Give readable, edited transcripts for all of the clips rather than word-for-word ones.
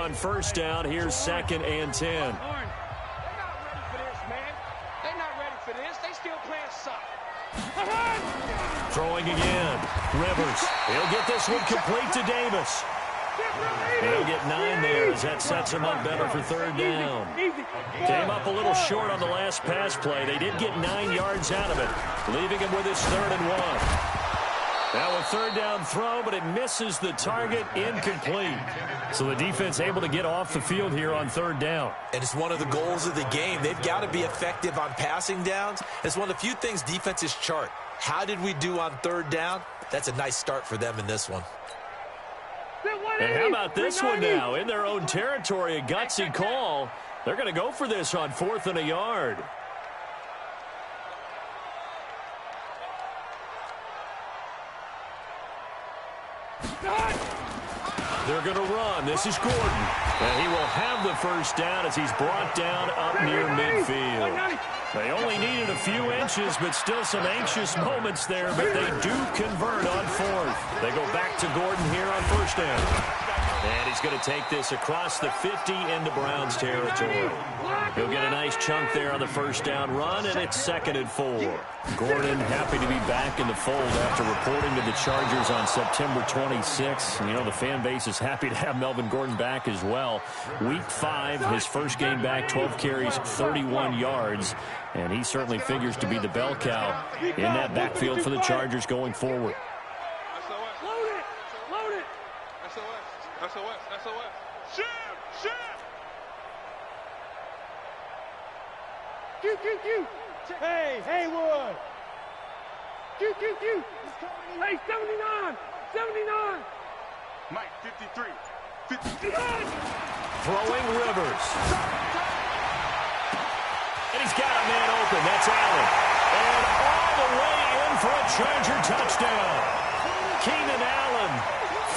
on first down. Here's 2nd and 10. They're not ready for this, man. They're not ready for this. They still playing soccer. Throwing again. Rivers. He'll get this one complete to Davis. They'll get 9 there as that sets him up better for 3rd down. Came up a little short on the last pass play. They did get 9 yards out of it, leaving him with his 3rd and 1. Now a 3rd down throw, but it misses the target, incomplete. So the defense able to get off the field here on 3rd down. And it's one of the goals of the game. They've got to be effective on passing downs. It's one of the few things defenses chart. How did we do on 3rd down? That's a nice start for them in this one. And how about this one now? In their own territory, a gutsy call. They're going to go for this on 4th and a yard. They're going to run. This is Gordon. And he will have the first down as he's brought down up near midfield. They only needed a few inches, but still some anxious moments there, but they do convert on 4th. They go back to Gordon here on first down. And he's going to take this across the 50 into Browns territory. He'll get a nice chunk there on the first down run, and it's 2nd and 4. Gordon happy to be back in the fold after reporting to the Chargers on September 26th. You know, the fan base is happy to have Melvin Gordon back as well. Week 5, his first game back, 12 carries, 31 yards. And he certainly figures to be the bell cow in that backfield for the Chargers going forward. Hey, Haywood. Hey, 79. Mike, 53. Throwing Rivers. And he's got a man open. That's Allen. And all the way in for a Charger touchdown. Keenan Allen,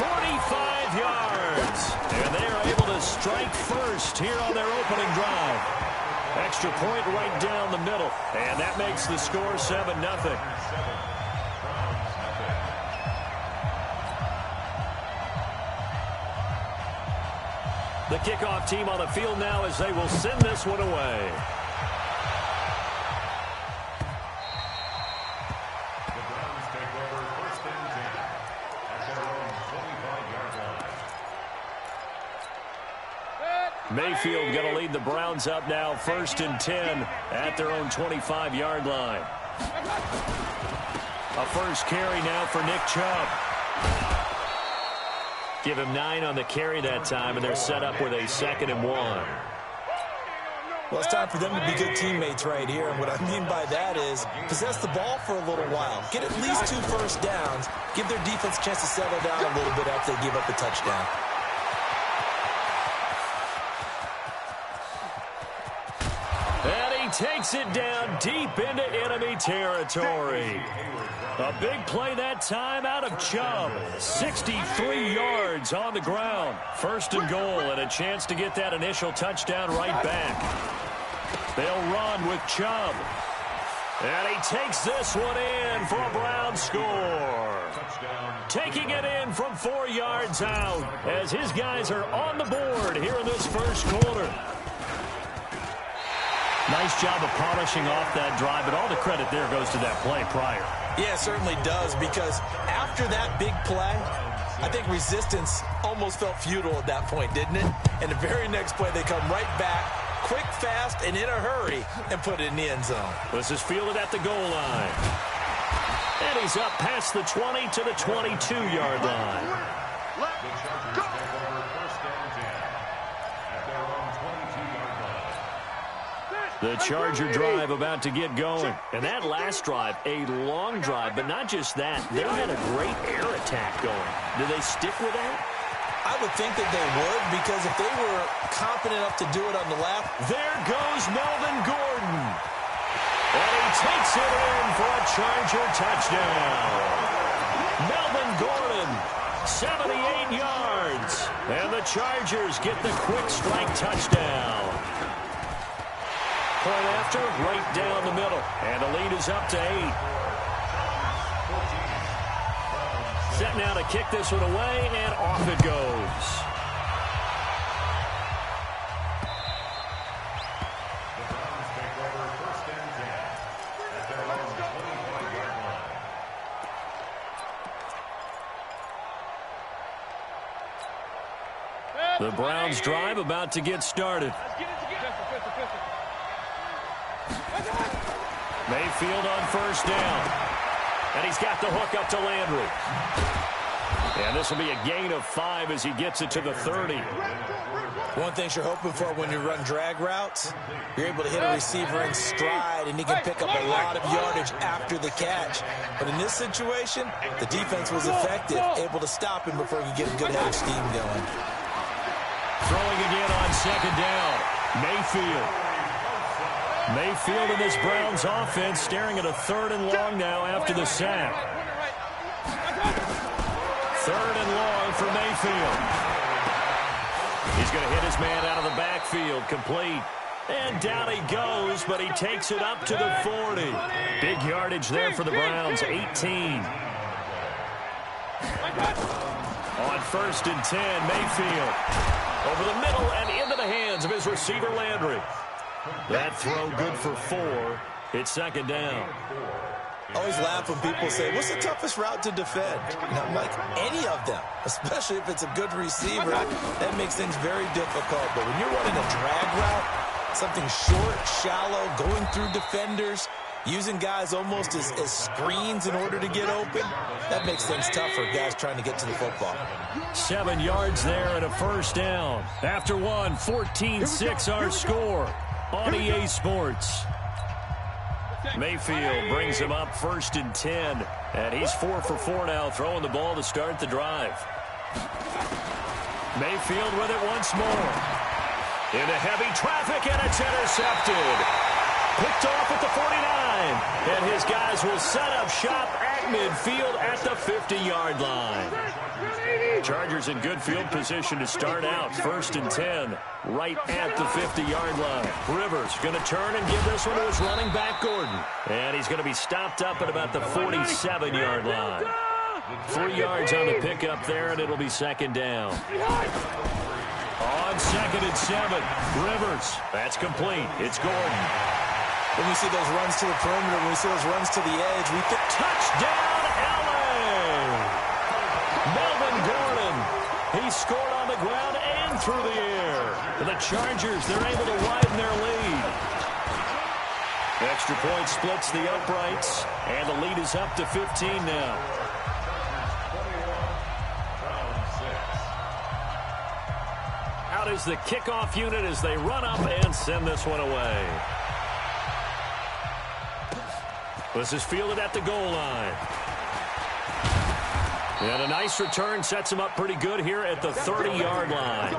45 yards. And they are able to strike first here on their opening drive. Extra point right down the middle. And that makes the score 7-0. The kickoff team on the field now as they will send this one away. Mayfield going to lead the Browns up now, 1st and 10 at their own 25-yard line. A first carry now for Nick Chubb. Give him 9 on the carry that time, and they're set up with a 2nd and 1. Well, it's time for them to be good teammates right here. And what I mean by that is possess the ball for a little while. Get at least 2 first downs. Give their defense a chance to settle down a little bit after they give up the touchdown. Takes it down deep into enemy territory. A big play that time out of Chubb. 63 yards on the ground. 1st and goal and a chance to get that initial touchdown right back. They'll run with Chubb. And he takes this one in for a Brown score. Taking it in from 4 yards out as his guys are on the board here in this first quarter. Nice job of polishing off that drive, but all the credit there goes to that play prior. Yeah, it certainly does, because after that big play, I think resistance almost felt futile at that point, didn't it? And the very next play, they come right back, quick, fast, and in a hurry, and put it in the end zone. This is fielded at the goal line. And he's up past the 20 to the 22-yard line. The Charger drive about to get going. And that last drive, a long drive, but not just that. They had a great air attack going. Do they stick with that? I would think that they would, because if they were confident enough to do it on the left. There goes Melvin Gordon. And he takes it in for a Charger touchdown. Melvin Gordon, 78 yards. And the Chargers get the quick strike touchdown. Point after, right down the middle. And the lead is up to 8. Set now to kick this one away, and off it goes. The Browns drive about to get started. Mayfield on first down. And he's got the hook up to Landry. And this will be a gain of 5 as he gets it to the 30. One thing you're hoping for when you run drag routes, you're able to hit a receiver in stride, and he can pick up a lot of yardage after the catch. But in this situation, the defense was effective, able to stop him before he could get a good head of steam going. Throwing again on second down. Mayfield in this Browns offense staring at a 3rd and long now after the sack. 3rd and long for Mayfield. He's going to hit his man out of the backfield, complete. And down he goes, but he takes it up to the 40. Big yardage there for the Browns, 18. On 1st and 10, Mayfield. Over the middle and into the hands of his receiver, Landry. That throw good for 4. It's 2nd down. I always laugh when people say, what's the toughest route to defend? And I'm like, any of them, especially if it's a good receiver. That makes things very difficult. But when you're running a drag route, something short, shallow, going through defenders, using guys almost as screens in order to get open, that makes things tough for guys trying to get to the football. 7 yards there and a 1st down. After one, 14-6 our score on EA Sports. Mayfield brings him up 1st and 10, and he's 4 for 4 now, throwing the ball to start the drive. Mayfield with it once more. Into heavy traffic, and it's intercepted. Picked off at the 49, and his guys will set up shop at midfield at the 50-yard line. Chargers in good field position to start out. 1st and 10, right at the 50-yard line. Rivers going to turn and give this one to his running back, Gordon. And he's going to be stopped up at about the 47-yard line. 3 yards on the pickup there, and it'll be 2nd down. On 2nd and 7, Rivers. That's complete. It's Gordon. When we see those runs to the perimeter, when we see those runs to the edge, we think, touchdown, L.A. Melvin Gordon. He scored on the ground and through the air. For the Chargers, they're able to widen their lead. Extra point splits the uprights, and the lead is up to 15 now. Out is the kickoff unit as they run up and send this one away. This is fielded at the goal line. And a nice return sets him up pretty good here at the 30-yard line. The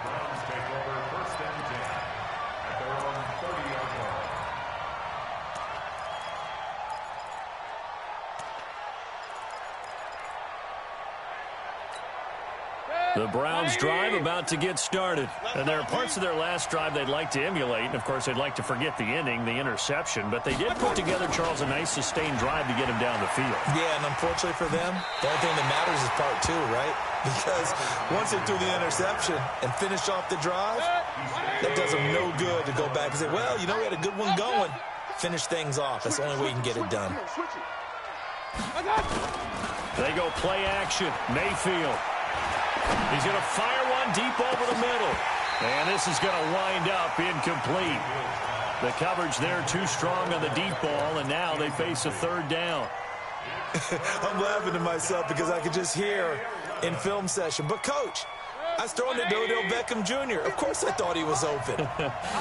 Browns take over 1st and 10 at their own 30-yard line. The Browns drive about to get started. And there are parts of their last drive they'd like to emulate. And, of course, they'd like to forget the ending, the interception. But they did put together, Charles, a nice sustained drive to get him down the field. Yeah, and unfortunately for them, the only thing that matters is part 2, right? Because once they threw the interception and finished off the drive, that does them no good to go back and say, well, you know, we had a good one going. Finish things off. That's the only way you can get it done. They go play action. Mayfield. He's going to fire one deep over the middle. And this is going to wind up incomplete. The coverage there too strong on the deep ball, and now they face a 3rd down. I'm laughing to myself because I could just hear in film session, but Coach, I was throwing to Odell Beckham Jr. Of course I thought he was open.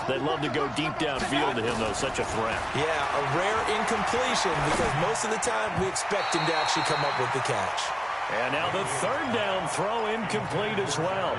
They'd love to go deep downfield to him, though. Such a threat. Yeah, a rare incompletion because most of the time we expect him to actually come up with the catch. And now the 3rd down throw incomplete as well.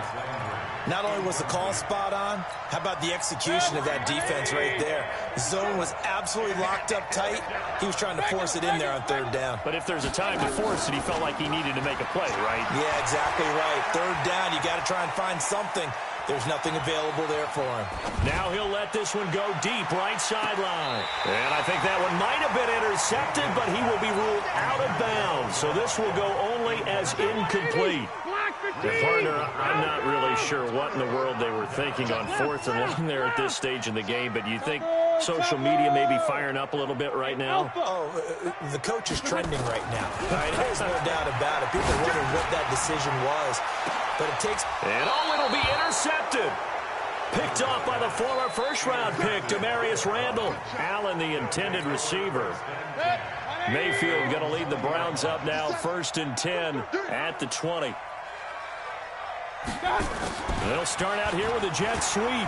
Not only was the call spot on, how about the execution of that defense right there? The zone was absolutely locked up tight. He was trying to force it in there on 3rd down. But if there's a time to force it, he felt like he needed to make a play, right? Yeah, exactly right. 3rd down, you got to try and find something. There's nothing available there for him. Now he'll let this one go deep, right sideline. And I think that one might have been intercepted, but he will be ruled out of bounds. So this will go only as incomplete. And partner, I'm not really sure what in the world they were thinking on 4th and long there at this stage in the game, but you think social media may be firing up a little bit right now? Oh, the coach is trending right now. There's no doubt about it. People are wondering what that decision was. But it takes... And it'll be intercepted. Picked off by the former first-round pick, Demarius Randall. Allen, the intended receiver. Mayfield going to lead the Browns up now, 1st and 10 at the 20. They'll start out here with a jet sweep.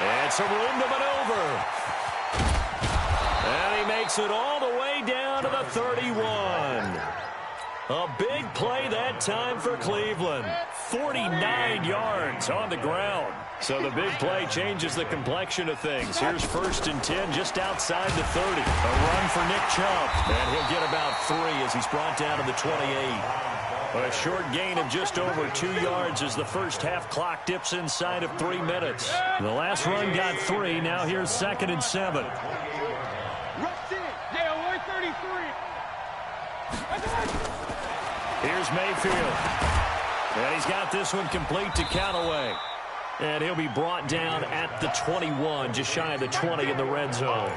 And some room to maneuver. And he makes it all the way down to the 31. A big play that time for Cleveland. 49 yards on the ground. So the big play changes the complexion of things. Here's 1st and 10 just outside the 30. A run for Nick Chubb. And he'll get about 3 as he's brought down to the 28. A short gain of just over 2 yards as the first half clock dips inside of 3 minutes. The last run got 3. Now here's 2nd and 7. Here's Mayfield. And he's got this one complete to Callaway. And he'll be brought down at the 21, just shy of the 20 in the red zone.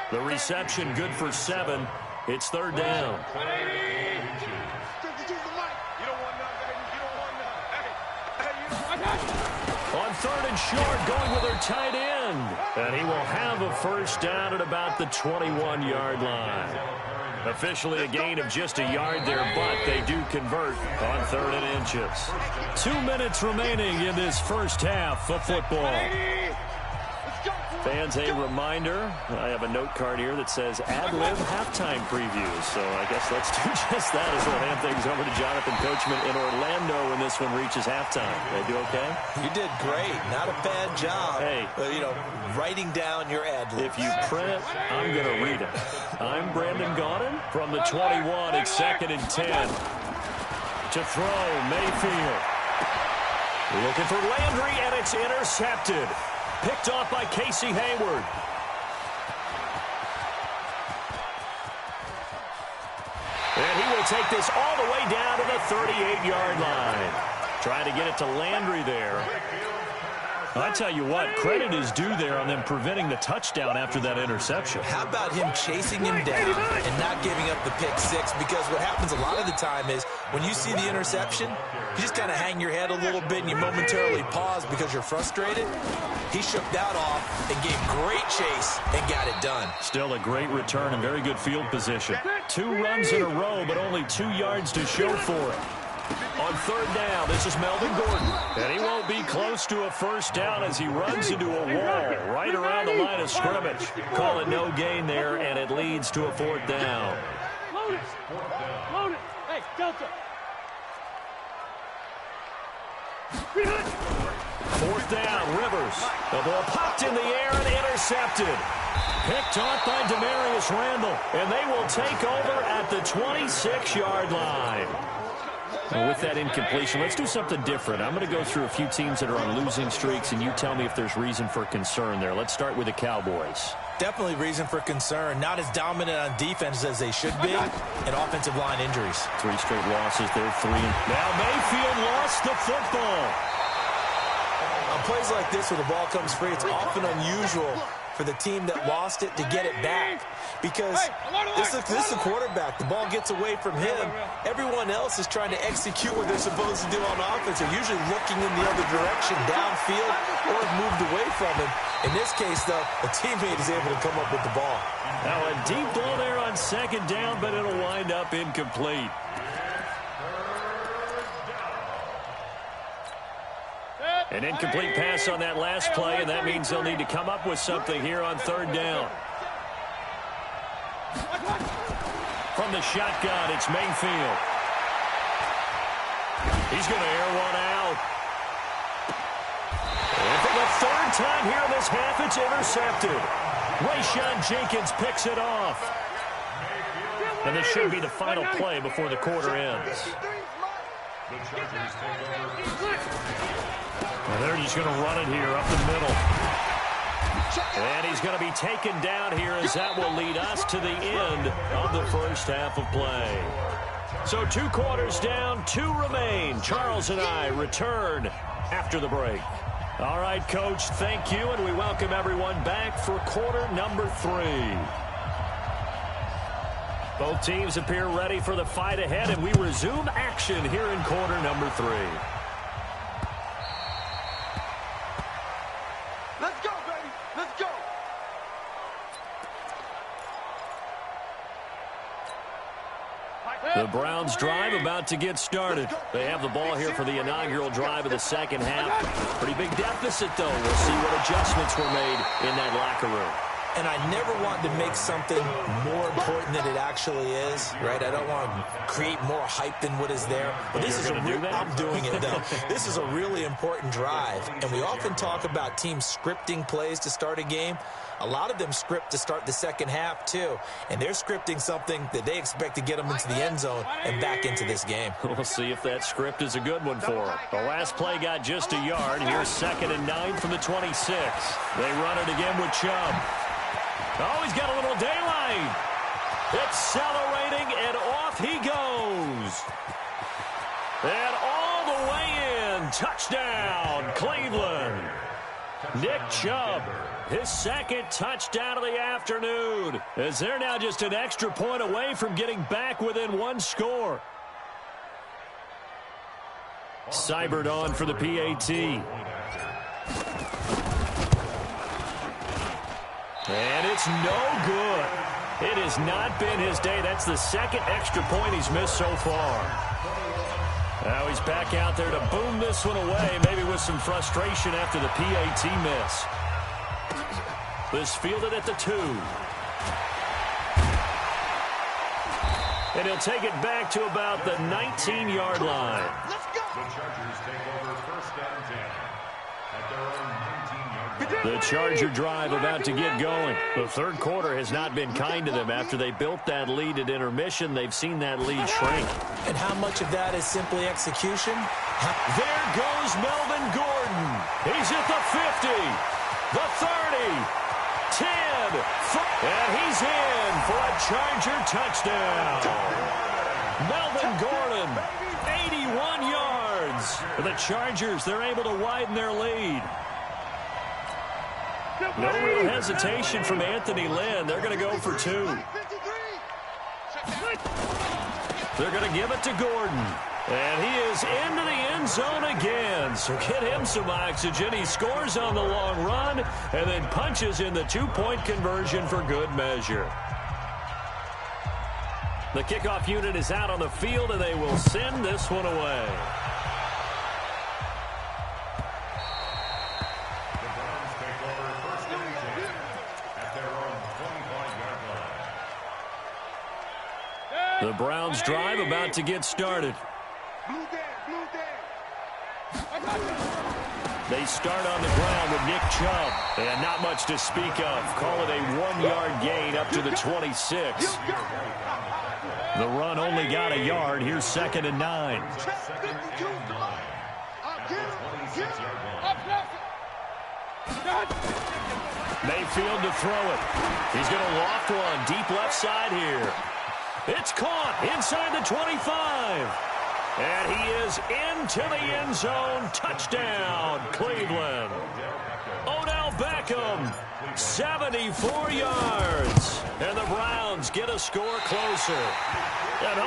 The reception good for 7. It's 3rd down. On 3rd and short, going with their tight end. And he will have a first down at about the 21-yard line. Officially a gain of just a yard there, but they do convert on 3rd and inches. 2 minutes remaining in this first half of football. Fans, a reminder, I have a note card here that says ad-lib halftime previews. So I guess let's do just that as we'll hand things over to Jonathan Coachman in Orlando when this one reaches halftime. They do okay? You did great. Not a bad job. Hey. Writing down your ad-libs. If you print it, I'm going to read it. I'm Brandon Gaudin from the 21. It's 2nd and 10. To throw, Mayfield. Looking for Landry, and it's intercepted. Picked off by Casey Hayward. And he will take this all the way down to the 38-yard line. Trying to get it to Landry there. I tell you what, credit is due there on them preventing the touchdown after that interception. How about him chasing him down and not giving up the pick 6? Because what happens a lot of the time is when you see the interception, you just kind of hang your head a little bit and you momentarily pause because you're frustrated. He shook that off and gave great chase and got it done. Still a great return and very good field position. 2 runs in a row, but only 2 yards to show for it. On 3rd down, this is Melvin Gordon. And he won't be close to a first down as he runs into a wall right around the line of scrimmage. Call it no gain there, and it leads to a 4th down. Load it. Load it. Hey, Delta. 4th down, Rivers. The ball popped in the air and intercepted. Picked off by Demarius Randall. And they will take over at the 26-yard line. And with that incompletion, let's do something different. I'm going to go through a few teams that are on losing streaks, and you tell me if there's reason for concern there. Let's start with the Cowboys. Definitely reason for concern. Not as dominant on defense as they should be, and offensive line injuries. 3 straight losses there, 3. Now Mayfield lost the football. On plays like this where the ball comes free, it's often unusual for the team that lost it to get it back. Because this is the quarterback. The ball gets away from him. Everyone else is trying to execute what they're supposed to do on offense. They're usually looking in the other direction, downfield, or have moved away from him. In this case, though, a teammate is able to come up with the ball. Now a deep ball there on 2nd down, but it'll wind up incomplete. An incomplete pass on that last play, and that means they'll need to come up with something here on 3rd down. From the shotgun, it's Mayfield. He's going to air one out. And for the 3rd time here in this half, it's intercepted. Rayshon Jenkins picks it off. And this should be the final play before the quarter ends. And they're just going to run it here up the middle. And he's going to be taken down here as that will lead us to the end of the first half of play. So 2 quarters down, 2 remain. Charles and I return after the break. All right, Coach, thank you, and we welcome everyone back for quarter number 3. Both teams appear ready for the fight ahead, and we resume action here in quarter number 3. Let's go, baby. Let's go. The Browns drive about to get started. They have the ball here for the inaugural drive of the second half. Pretty big deficit, though. We'll see what adjustments were made in that locker room. And I never want to make something more important than it actually is, right? I don't want to create more hype than what is there. But this is I'm doing it, though. This is a really important drive. And we often talk about teams scripting plays to start a game. A lot of them script to start the second half, too. And they're scripting something that they expect to get them into the end zone and back into this game. We'll see if that script is a good one for them. The last play got just a yard. Here's 2nd and 9 from the 26. They run it again with Chubb. Oh, he's got a little daylight. Accelerating, and off he goes. And all the way in. Touchdown, Cleveland. Nick Chubb, his 2nd touchdown of the afternoon, as they're now just an extra point away from getting back within 1 score. Seibert on for the PAT. And it's no good. It has not been his day. That's the 2nd extra point he's missed so far. Now he's back out there to boom this one away, maybe with some frustration after the PAT miss. This fielded at the 2. And he'll take it back to about the 19-yard line. Let's go. The Chargers take over 1st and 10 at their own 19-yard line. The Charger drive about to get going. The third quarter has not been kind to them. After they built that lead at intermission, they've seen that lead shrink. And how much of that is simply execution? There goes Melvin Gordon. He's at the 50, the 30, 10, and he's in for a Charger touchdown. Melvin Gordon, 81 yards. For the Chargers, they're able to widen their lead. No real hesitation from Anthony Lynn. They're going to go for 2. They're going to give it to Gordon. And he is into the end zone again. So get him some oxygen. He scores on the long run and then punches in the 2-point conversion for good measure. The kickoff unit is out on the field, and they will send this one away. The Browns drive about to get started. They start on the ground with Nick Chubb. And not much to speak of. Call it a 1-yard gain up to the 26. The run only got a yard. Here's 2nd and 9. Mayfield to throw it. He's going to loft one deep left side here. It's caught inside the 25. And he is into the end zone. Touchdown, Cleveland. Odell Beckham, 74 yards. And the Browns get a score closer. And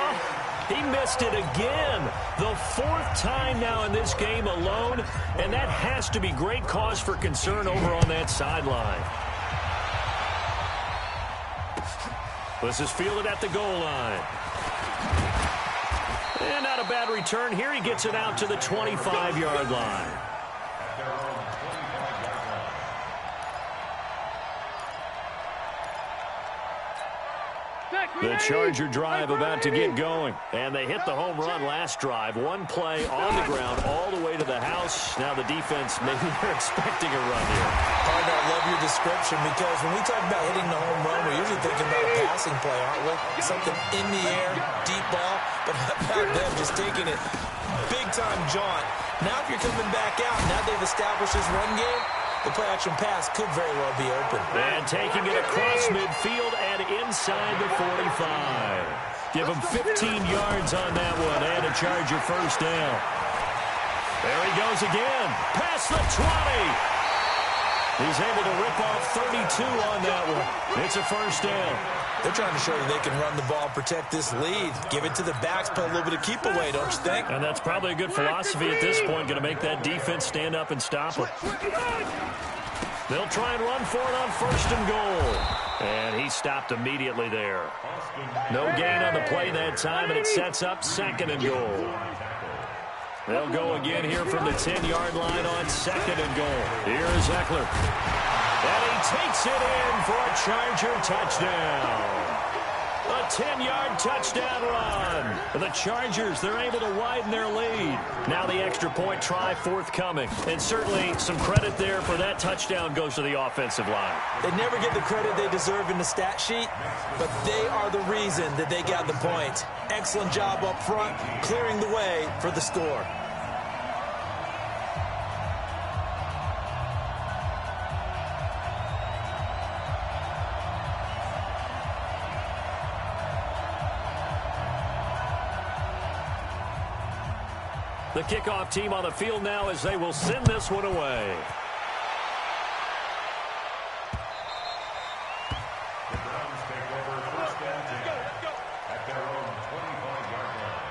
he missed it again. The 4th time now in this game alone. And that has to be great cause for concern over on that sideline. This is fielded at the goal line. And not a bad return here. He gets it out to the 25-yard line. The Charger drive about to get going. And they hit the home run last drive. 1 play on the ground all the way to the house. Now the defense, maybe they're expecting a run here. Partner, I love your description, because when we talk about hitting the home run, we're usually thinking about a passing play, aren't we? Something in the air, deep ball, but how about them just taking it big-time jaunt. Now if you're coming back out, now they've established this run game, the play-action pass could very well be open. And taking it across midfield and inside the 45. Give him 15 yards on that one and a Charger first down. There he goes again. Past the 20. He's able to rip off 32 on that one. It's a first down. They're trying to show that they can run the ball, protect this lead. Give it to the backs, play a little bit of keep away, don't you think? And that's probably a good philosophy at this point, going to make that defense stand up and stop them. They'll try and run for it on first and goal. And he stopped immediately there. No gain on the play that time, and it sets up second and goal. They'll go again here from the 10-yard line on second and goal. Here's Eckler. And he takes it in for a Charger touchdown. A 10-yard touchdown run. The Chargers, they're able to widen their lead. Now the extra point try forthcoming. And certainly some credit there for that touchdown goes to the offensive line. They never get the credit they deserve in the stat sheet, but they are the reason that they got the points. Excellent job up front, clearing the way for the score. The kickoff team on the field now as they will send this one away. The Browns take over first and 10 at their own 25-yard line.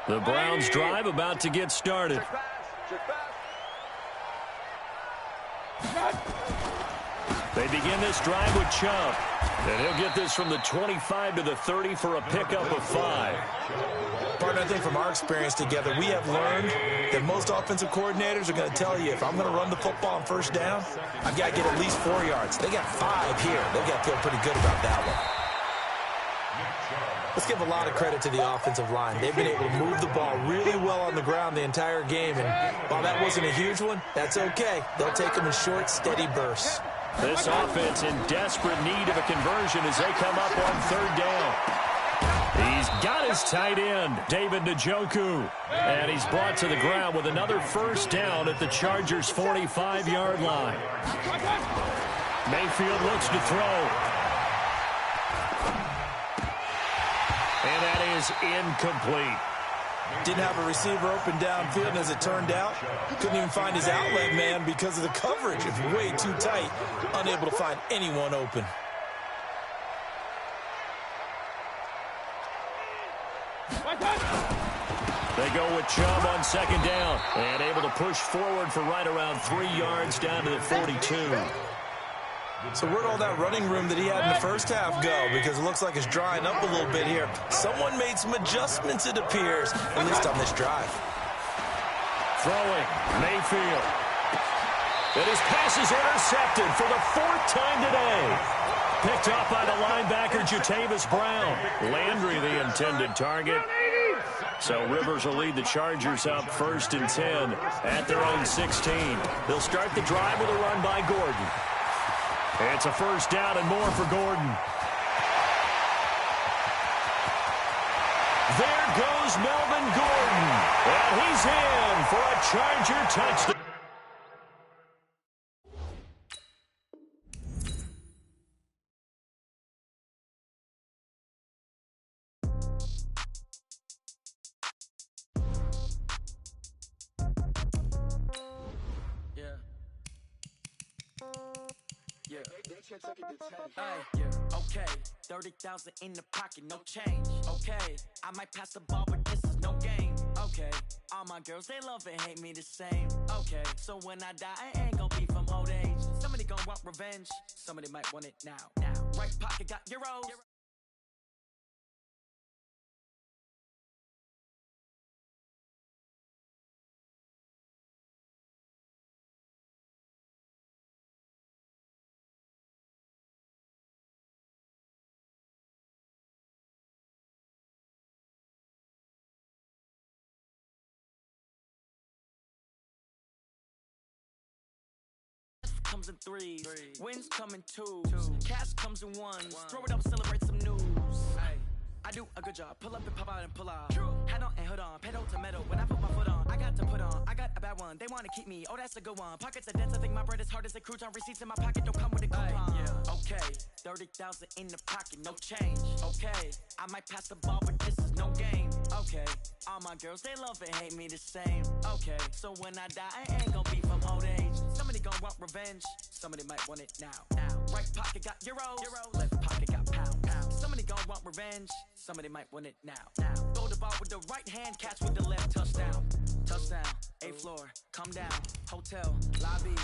The Browns drive about to get started. They begin this drive with Chubb. And he'll get this from the 25 to the 30 for a pickup of 5. Partner, I think from our experience together, we have learned that most offensive coordinators are going to tell you, if I'm going to run the football on first down, I've got to get at least 4 yards. They got 5 here. They've got to feel pretty good about that one. Let's give a lot of credit to the offensive line. They've been able to move the ball really well on the ground the entire game. And while that wasn't a huge one, that's okay. They'll take them in short, steady bursts. This offense in desperate need of a conversion as they come up on third down. He's got his tight end, David Njoku. And he's brought to the ground with another first down at the Chargers' 45-yard line. Mayfield looks to throw. And that is incomplete. Didn't have a receiver open downfield, and as it turned out, couldn't even find his outlet man because of the coverage. It's way too tight, unable to find anyone open. They go with Chubb on second down and able to push forward for right around 3 yards down to the 42. So where'd all that running room that he had in the first half go? Because it looks like it's drying up a little bit here. Someone made some adjustments, it appears, at least on this drive. Throwing, Mayfield. And his pass is intercepted for the 4th time today. Picked off by the linebacker, Jatavis Brown. Landry, the intended target. So Rivers will lead the Chargers up 1st and 10 at their own 16. They'll start the drive with a run by Gordon. It's a first down and more for Gordon. There goes is Melvin Gordon. And he's in for a Charger touchdown. Okay, 30,000 in the pocket, no change. Okay, I might pass the ball, but this is no game. Okay, all my girls, they love and hate me the same. Okay, so when I die, I ain't gonna be from old age. Somebody gonna want revenge, somebody might want it now. Right pocket got euros. Comes in threes, wins come in twos, cash comes in ones. Throw it up, celebrate some news. I do a good job, pull up and pop out and pull out. Hat on and hood on, pedal to metal. When I put my foot on, I got to put on. I got a bad one, they wanna keep me. Oh, that's a good one. Pockets are dense, I think my bread is hard as a crouton. Receipts in my pocket don't come with a coupon. Okay, 30,000 in the pocket, no change. Okay, I might pass the ball, but this is no game. Okay, all my girls, they love and hate me the same. Okay, so when I die, I ain't gonna be from old age. Somebody gon' want revenge, somebody might want it now. Right pocket got euros, left pocket got pounds. Somebody gon' want revenge, somebody might want it now. Throw the ball with the right hand, catch with the left, touchdown. Touchdown, 8th floor, come down, hotel, lobby.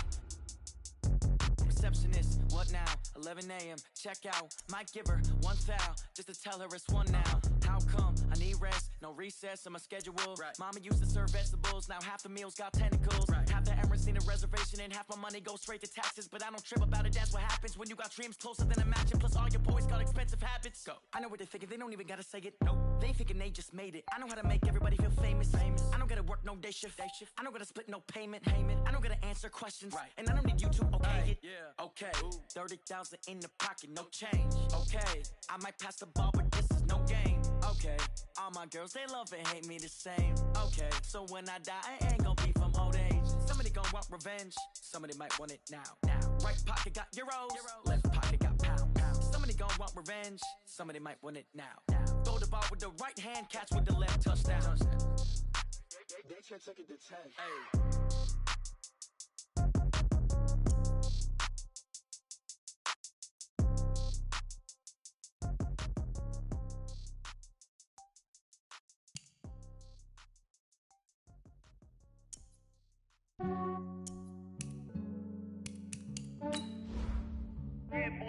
Receptionist, what now? 11 a.m., check out. Might give her one foul, just to tell her it's one now. How come? I need rest, no recess in my schedule. Mama used to serve vegetables, now half the meals got tentacles. Half the Emirates need a reservation and half my money goes straight to taxes. But I don't trip about it, that's what happens when you got dreams closer than a matching. Plus all your boys got expensive habits. Go. I know what they're thinking, they don't even gotta say it. Nope. They thinking they just made it. I know how to make everybody feel famous. I don't gotta work no day shift. I don't gotta split no payment. I don't gotta answer questions. And I don't need you to okay it. Okay, 30,000 in the pocket, no change. Okay, I might pass the ball, but this is no game. Okay, all my girls, they love and hate me the same. Okay, so when I die, I ain't gonna be from old age. Somebody gon' want revenge, somebody might want it now. Right pocket got euros, left pocket got pounds. Somebody gon' want revenge, somebody might want it now. Throw the ball with the right hand, catch with the left, touchdown. They took it to 10. Hey.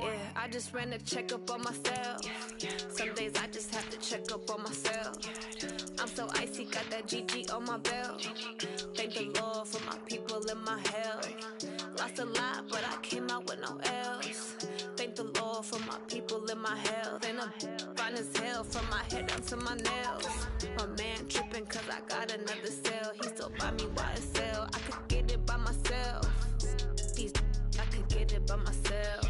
Yeah, I just ran a checkup on myself. Some days I just have to check up on myself. I'm so icy, got that GG on my belt. Thank the Lord for my people in my health. Lost a lot, but I came out with no else. Thank the Lord for my people in my health. And I'm fine as hell from my head down to my nails. My man tripping cause I got another cell. He still buy me YSL. I could get it by myself. These I could get it by myself.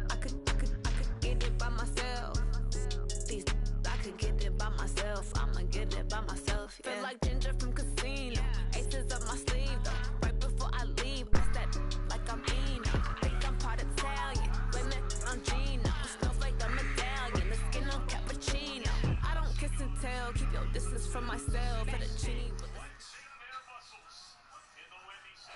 I could get it by myself. These I could get it by myself. I'ma get it by myself. Yeah. Feel like Ginger from Casino. Aces up my sleeve though. Right before I leave, I step like I'm Eno. Think I'm part Italian. Blame it on Gino. Smells like a medallion. The skin on cappuccino. I don't kiss and tell. Keep your distance from myself. Fettuccine.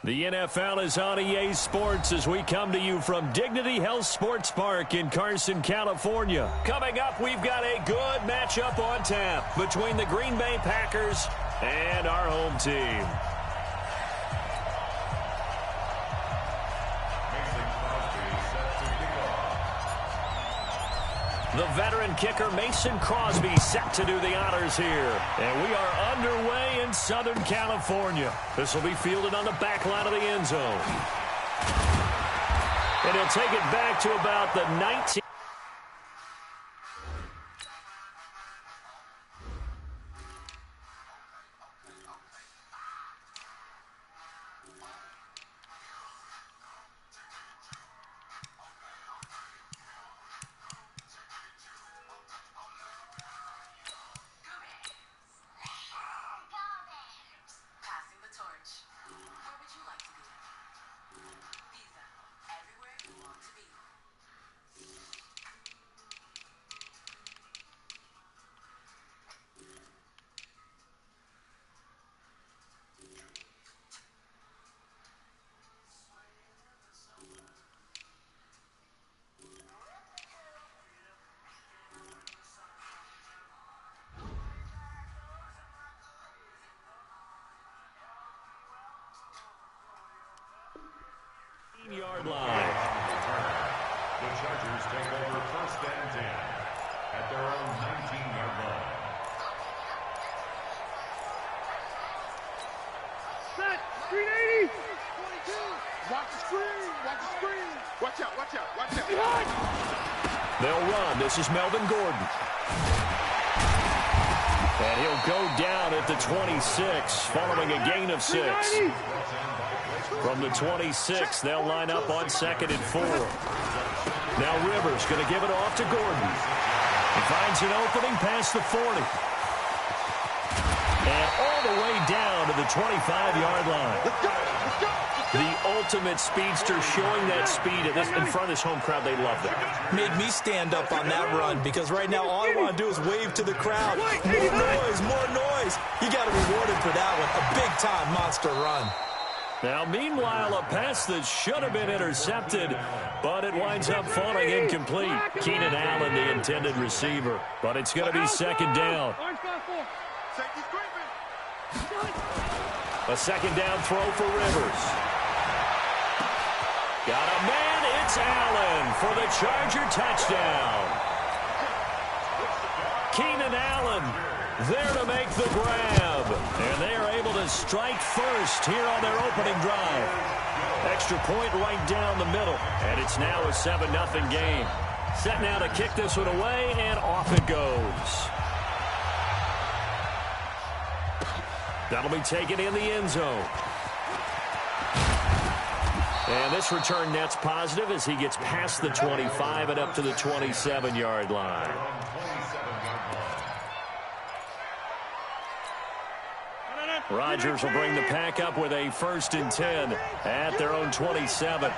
The NFL is on EA Sports as we come to you from Dignity Health Sports Park in Carson, California. Coming up, we've got a good matchup on tap between the Green Bay Packers and our home team. The veteran kicker Mason Crosby set to do the honors here. And we are underway in Southern California. This will be fielded on the back line of the end zone. And he'll take it back to about the 19. Yard line. The Chargers take over 1st and 10 at their own 19-yard line. Set. Screen 80. 22. Watch the screen. Watch the screen. Watch out. Watch out. Watch out. Behind. They'll run. This is Melvin Gordon. And he'll go down at the 26 following a gain of 6. From the 26, they'll line up on 2nd and 4. Now Rivers going to give it off to Gordon. He finds an opening past the 40. And all the way down to the 25-yard line. Let's go. Let's go. The ultimate speedster showing that speed in front of this home crowd. They love that. Made me stand up on that run because right now all I want to do is wave to the crowd. More noise, more noise. You got to reward him for that one. A big-time monster run. Now, meanwhile, a pass that should have been intercepted, but it winds up falling incomplete. Keenan Allen, the intended receiver, but it's going to be 2nd down. A 2nd down throw for Rivers. Got a man, it's Allen for the Charger touchdown. Keenan Allen there to make the grab. And they are able to strike first here on their opening drive. Extra point right down the middle. And it's now a 7-0 game. Set now to kick this one away, and off it goes. That'll be taken in the end zone. And this return net's positive as he gets past the 25 and up to the 27-yard line. Rodgers will bring the pack up with a 1st and 10 at their own 27.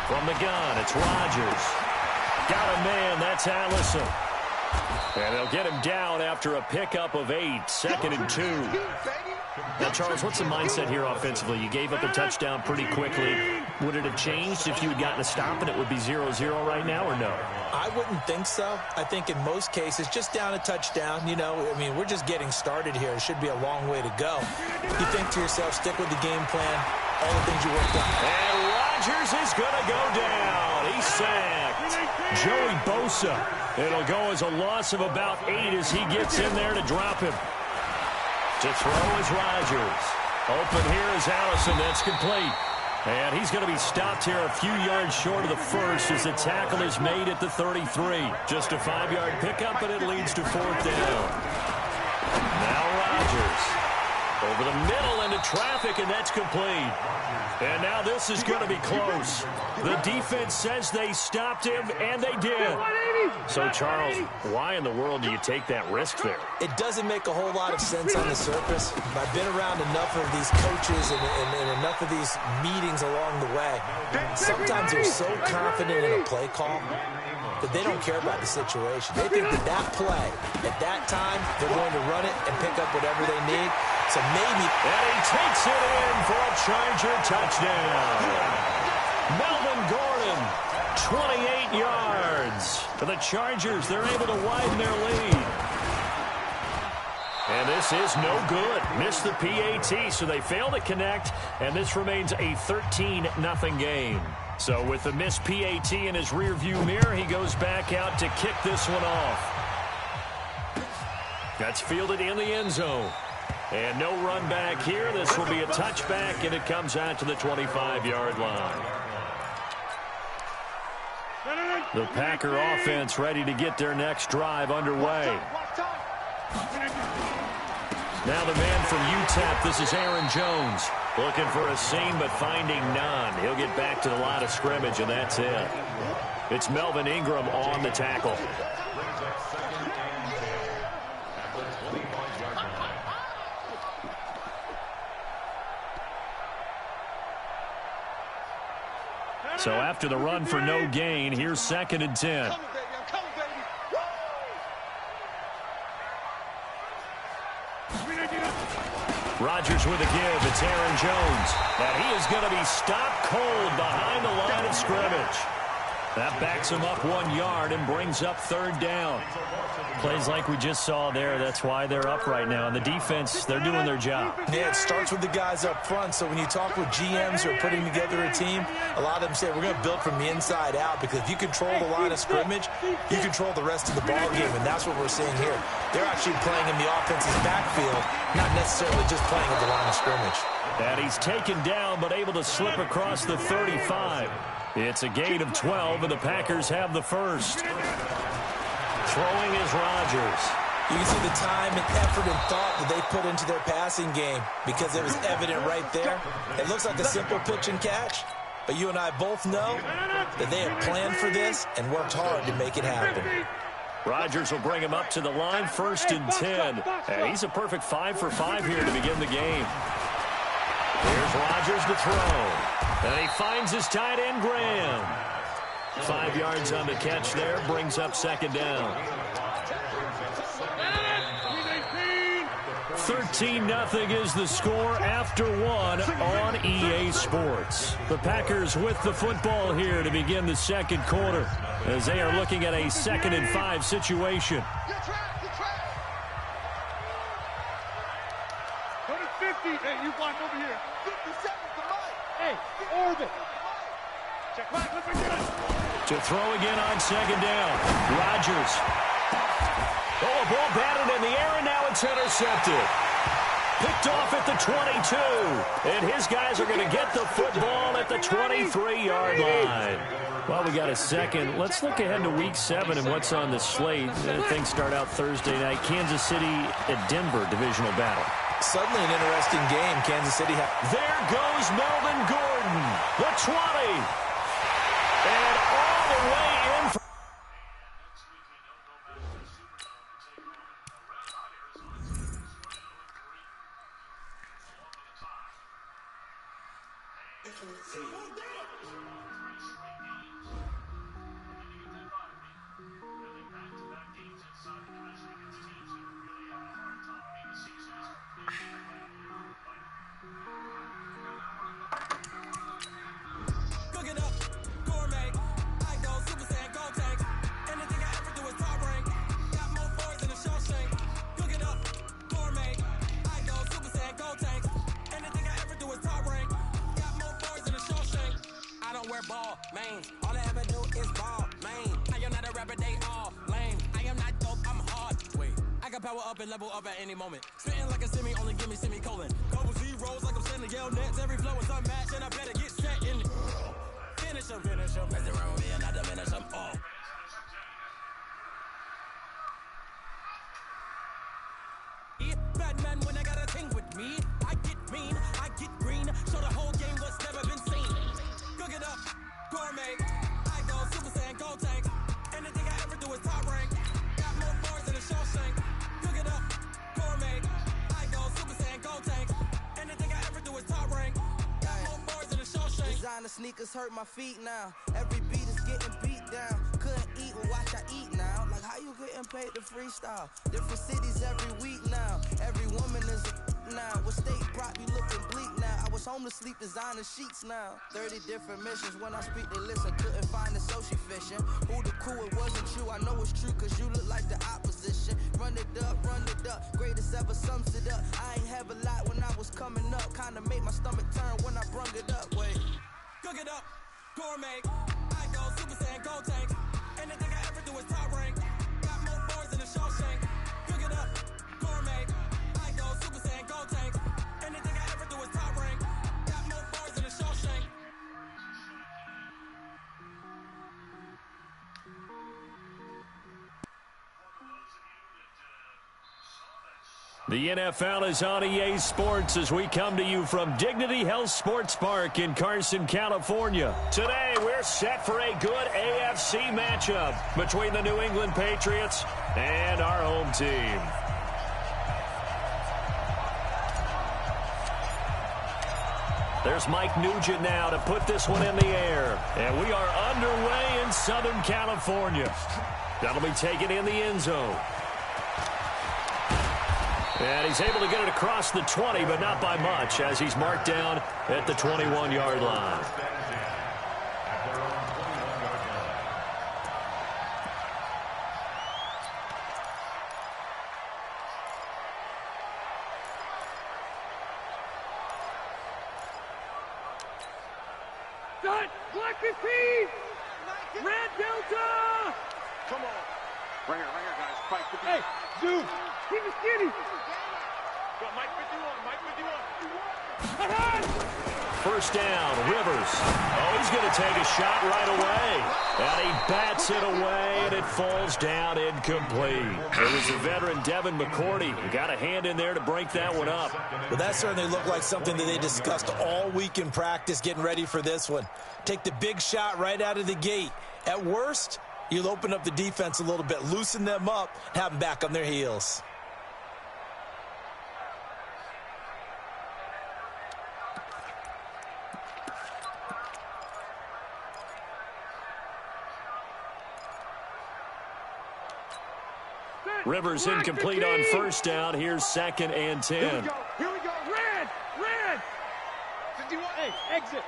From the gun, it's Rodgers. Got a man, that's Allison. And they'll get him down after a pickup of 8, 2nd and 2. Now, Charles, what's the mindset here offensively? You gave up a touchdown pretty quickly. Would it have changed if you had gotten a stop and it would be 0-0 right now, or no? I wouldn't think so. I think in most cases, just down a touchdown, you know, I mean, we're just getting started here. It should be a long way to go. You think to yourself, stick with the game plan, all the things you worked on. And Rodgers is going to go down. He's sacked. Joey Bosa. It'll go as a loss of about 8 as he gets in there to drop him. To throw is Rodgers. Open here is Allison. That's complete. And he's going to be stopped here a few yards short of the first as the tackle is made at the 33. Just a 5-yard pickup, and it leads to 4th down. Now Rodgers. Over the middle into traffic, and that's complete. And now this is going to be close. The defense says they stopped him, and they did. So, Charles, why in the world do you take that risk there? It doesn't make a whole lot of sense on the surface. I've been around enough of these coaches and enough of these meetings along the way. Sometimes they're so confident in a play call that they don't care about the situation. They think that play, at that time, they're going to run it and pick up whatever they need. So maybe... And he takes it in for a Charger touchdown. Melvin Gordon, 28 yards. For the Chargers, they're able to widen their lead. And this is no good. Missed the PAT, so they fail to connect, and this remains a 13-0 game. So with the missed PAT in his rearview mirror, he goes back out to kick this one off. That's fielded in the end zone. And no run back here. This will be a touchback, and it comes out to the 25-yard line. The Packer offense ready to get their next drive underway. Now the man from UTEP, this is Aaron Jones. Looking for a seam, but finding none. He'll get back to the line of scrimmage, and that's it. It's Melvin Ingram on the tackle. So after the run for no gain, here's 2nd and 10. Rodgers with a give. It's Aaron Jones. And he is going to be stopped cold behind the line of scrimmage. That backs him up 1 yard and brings up third down. Plays like we just saw there. That's why they're up right now. And the defense, they're doing their job. Yeah, it starts with the guys up front. So when you talk with GMs who are putting together a team, a lot of them say we're going to build from the inside out, because if you control the line of scrimmage, you control the rest of the ball game, and that's what we're seeing here. They're actually playing in the offense's backfield, not necessarily just playing at the line of scrimmage. And he's taken down but able to slip across the 35. It's a gain of 12, and the Packers have the first. Throwing is Rodgers. You can see the time and effort and thought that they put into their passing game, because it was evident right there. It looks like a simple pitch and catch, but you and I both know that they have planned for this and worked hard to make it happen. Rodgers will bring him up to the line, 1st and 10. And he's a perfect 5 for 5 here to begin the game. Here's Rodgers to throw. And he finds his tight end, Graham. 5 yards on the catch there, brings up 2nd down. 13-0 is the score after 1 on EA Sports. The Packers with the football here to begin the 2nd quarter, as they are looking at a 2nd and 5 situation. Go to 50. Hey, you watch over here. 50 seconds to life. Hey, orbit. Check back. Look again. To throw again on 2nd down. Rodgers. Oh, a ball batted in the air, and now it's intercepted. Picked off at the 22. And his guys are going to get the football at the 23-yard line. Well, we got a second. Let's look ahead to Week 7 and what's on the slate. Things start out Thursday night. Kansas City at Denver, divisional battle. Suddenly an interesting game. Kansas City. There goes Melvin Gordon. The 20. And all the way in. Ball, man. All I ever do is ball, man. I am not a rapper, they all lame. I am not dope, I'm hard. Wait, I can power up and level up at any moment. Spitting like a semi, only give me semicolon. Couple zeros like I'm sending yell nets. Every flow is unmatched, and I better get set in. Finish them. Mess around with me and I diminish them all. Batman, when I got a thing with me, I get mean, I get green. So the whole game was never been seen. Cook it up, gourmet. I go Super Saiyan, gold tank. Anything I ever do is top rank. Got more bars than a Shawshank. Cook it up, gourmet. I go Super Saiyan, gold tank. Anything I ever do is top rank. Got more bars than a Shawshank. Designer sneakers hurt my feet now. Every beat is getting beat down. Couldn't eat, well, watch I eat now. Like how you getting paid to freestyle? Different cities every week now. Every woman is a now. What state brought you looking bleak now? I was home to sleep, designer sheets now. 30 different missions. When I speak, they listen. Couldn't find it so she fishing. Who the crew? It wasn't you. I know it's true, cause you look like the opposition. Run it up. Greatest ever sums it up. I ain't have a lot when I was coming up. Kinda made my stomach turn when I brung it up. Wait. Cook it up, gourmet. I go Super Saiyan, gold tank. Anything I ever do is top rank. Got more bars than a Shawshank. Cook it up, gourmet. I go Super Saiyan, gold tank. Anything I ever do is top rank. Got more bars than a Shawshank. The NFL is on EA Sports as we come to you from Dignity Health Sports Park in Carson, California. Today, we're set for a good AFC matchup between the New England Patriots and our home team. There's Mike Nugent now to put this one in the air. And we are underway in Southern California. That'll be taken in the end zone. And he's able to get it across the 20, but not by much, as he's marked down at the 21-yard line. Done. Black 15. Red Delta. Come on. Right here, guys. Fight 50. Hey, Zoo. Keep it skinny. Go, Mike 51. Mike 51. First down, Rivers. Oh, he's going to take a shot right away. And he bats it away, and it falls down incomplete. It was the veteran Devin McCourty who got a hand in there to break that one up. Well, that certainly looked like something that they discussed all week in practice, getting ready for this one. Take the big shot right out of the gate. At worst, you'll open up the defense a little bit, loosen them up, and have them back on their heels. Rivers incomplete on first down. Here's 2nd and 10. Here we go. Red. 51. Hey, exit.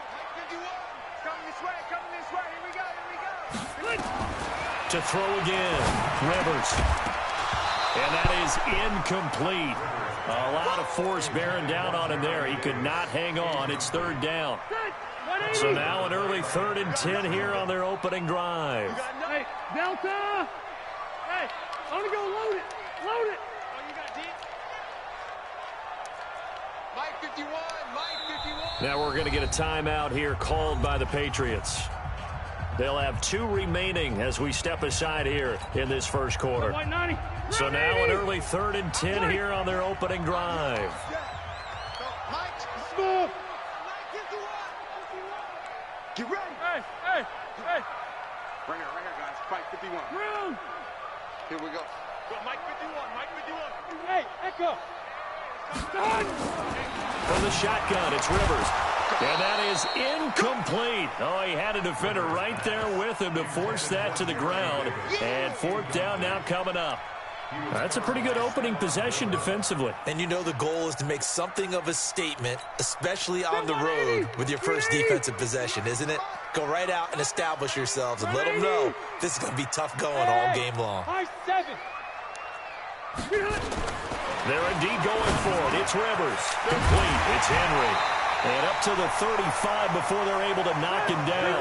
51. Coming this way. Here we go. To throw again, Rivers. And that is incomplete. A lot of force bearing down on him there. He could not hang on. It's 3rd down. So now an early 3rd and 10 here on their opening drive. Hey, Delta. Hey, I'm going to go load it. Oh, you got deep? Mike 51. Now we're going to get a timeout here called by the Patriots. They'll have 2 remaining as we step aside here in this first quarter. So now an early 3rd and 10 here on their opening drive. Mike, smooth. Get ready. Hey. Right here, guys. Fight 51. Room. Here we go. Go, Mike 51. Hey, Echo. Done. From the shotgun, it's Rivers. And that is incomplete. Oh, he had a defender right there with him to force that to the ground. And 4th down now coming up. That's a pretty good opening possession defensively. And you know the goal is to make something of a statement, especially on the road with your first defensive possession, isn't it? Go right out and establish yourselves and let them know this is going to be tough going all game long. High 7. They're indeed going for it. It's Rivers. Complete. It's Henry. And up to the 35 before they're able to knock him down.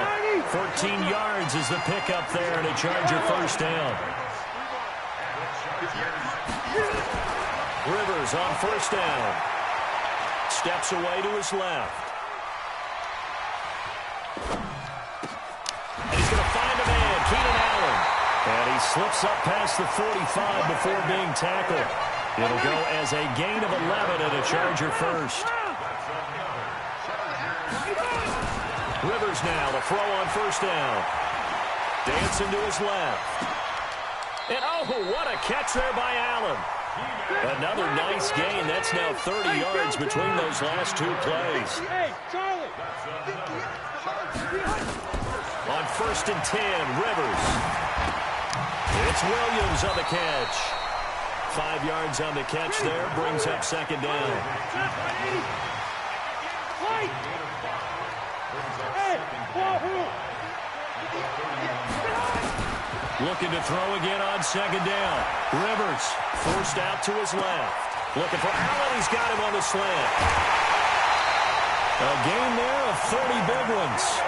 14 yards is the pickup there, and a Charger first down. Rivers on first down. Steps away to his left. And he's going to find a man, Keenan Allen. And he slips up past the 45 before being tackled. It'll go as a gain of 11 and a Charger first. Rivers now, the throw on first down. Dancing to his left. And oh, what a catch there by Allen. Another nice gain. That's now 30 yards between those last 2 plays. Hey, Charlie. On 1st and 10, Rivers. It's Williams on the catch. 5 yards on the catch there. Brings up 2nd down. Looking to throw again on 2nd down. Rivers forced out to his left. Looking for Allen. He's got him on the slant. A gain there of 30 big ones.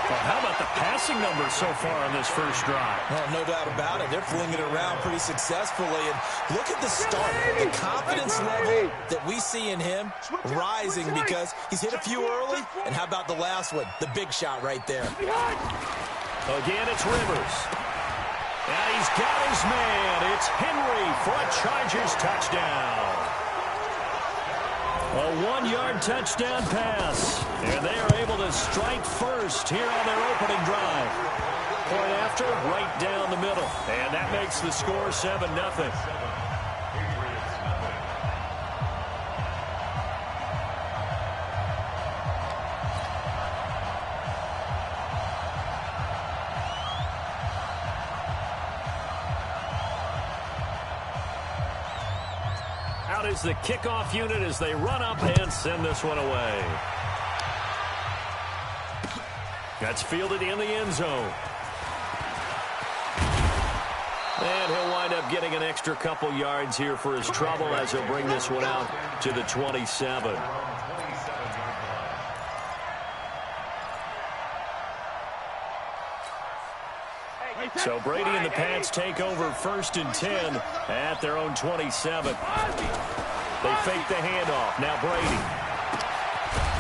Well, how about the passing numbers so far on this first drive? Oh, no doubt about it. They're flinging it around pretty successfully. And look at the start. The confidence level that we see in him rising because he's hit a few early. And how about the last one? The big shot right there. Again, it's Rivers. And he's got his man. It's Henry for a Chargers touchdown. A 1-yard touchdown pass. And they are able to strike first here on their opening drive. Point after, right down the middle. And that makes the score 7-0. Out is the kickoff unit as they run up and send this one away. That's fielded in the end zone. And he'll wind up getting an extra couple yards here for his trouble as he'll bring this one out to the 27. So Brady and the Pats take over 1st and 10 at their own 27. They fake the handoff. Now Brady.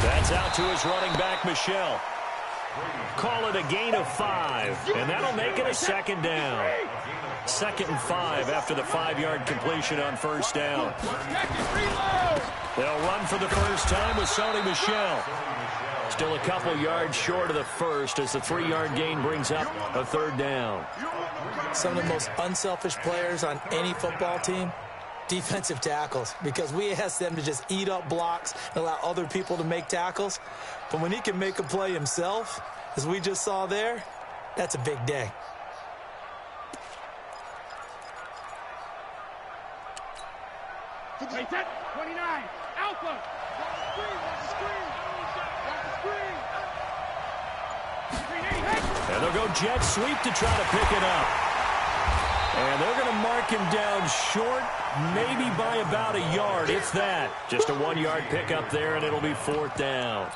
That's out to his running back, Michelle. Call it a gain of 5, and that'll make it a 2nd down. 2nd and 5 after the 5-yard completion on 1st down. They'll run for the first time with Sony Michel. Still a couple yards short of the first as the 3-yard gain brings up a 3rd down. Some of the most unselfish players on any football team, defensive tackles, because we ask them to just eat up blocks and allow other people to make tackles. But when he can make a play himself, as we just saw there, that's a big day. Hey, 29, Alpha. And they'll go jet sweep to try to pick it up. And they're going to mark him down short, maybe by about a yard, if that. Just a 1-yard pickup there, and it'll be 4th down.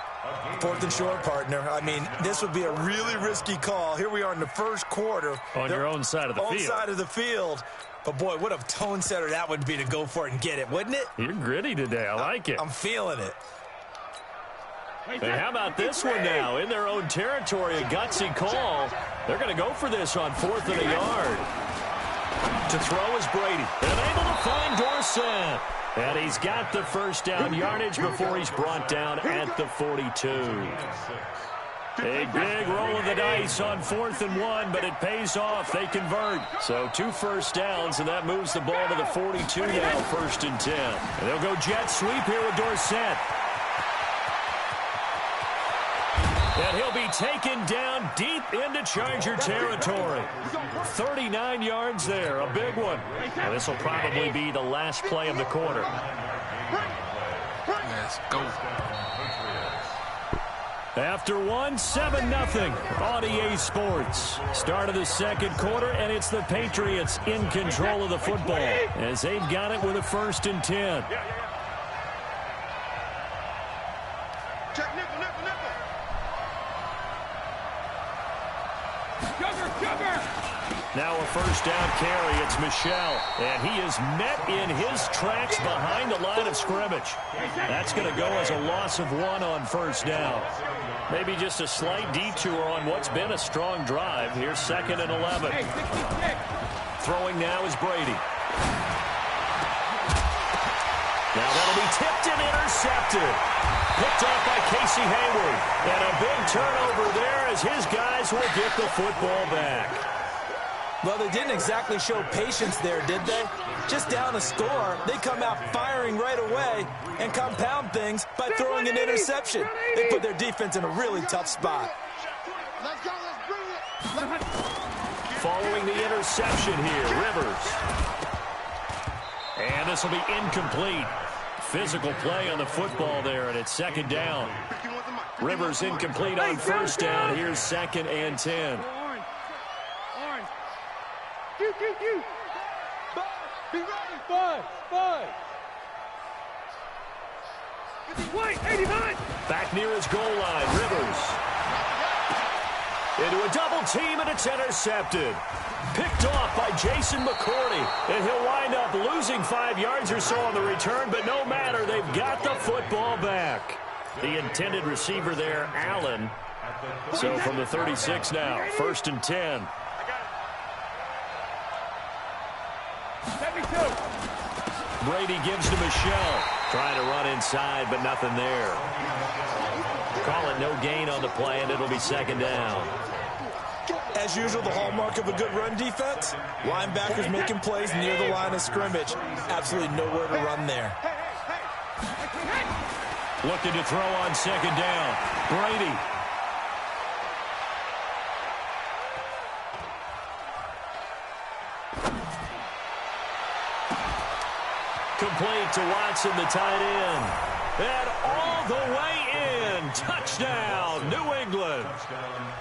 4th and short, partner. I mean, this would be a really risky call. Here we are in the first quarter. On your own side of the field. Own side of the field. But, boy, what a tone setter that would be to go for it and get it, wouldn't it? You're gritty today. I like it. I'm feeling it. Hey, how about this one now? In their own territory, a gutsy call. They're going to go for this on 4th and a yard. To throw is Brady. And able to find Dorsett. And he's got the 1st down yardage before he's brought down at the 42. A big roll of the dice on 4th and 1, but it pays off. They convert. So 2 1st downs, and that moves the ball to the 42 now, 1st and 10. And they'll go jet sweep here with Dorsett. And he'll be taken down deep into Charger territory. 39 yards there, a big one. And this will probably be the last play of the quarter. Let's go. After 7-0 on EA Sports. Start of the 2nd quarter, and it's the Patriots in control of the football as they've got it with a 1st and 10. Check nickel. Now a 1st down carry. It's Michel, and he is met in his tracks behind the line of scrimmage. That's going to go as a loss of 1 on 1st down. Maybe just a slight detour on what's been a strong drive. Here's 2nd and 11. Throwing now is Brady. Now that'll be tipped and intercepted. Picked off by Casey Hayward. And a big turnover there as his guys will get the football back. Well, they didn't exactly show patience there, did they? Just down a score, they come out firing right away and compound things by throwing an interception. They put their defense in a really tough spot. Following the interception here, Rivers. And this will be incomplete. Physical play on the football there, and it's 2nd down. Rivers incomplete on 1st down. Here's 2nd and 10. Back near his goal line, Rivers. Into a double team, and it's intercepted. Picked off by Jason McCourty, and he'll wind up losing 5 yards or so on the return, but no matter, they've got the football back. The intended receiver there, Allen. So from the 36 now, 1st and 10. Brady gives to Michel. Trying to run inside, but nothing there. Call it no gain on the play, and it'll be 2nd down. As usual, the hallmark of a good run defense, linebackers making plays near the line of scrimmage. Absolutely nowhere to run there. Looking to throw on 2nd down. Brady. Complete to Watson, the tight end. And all the way in. Touchdown, New England.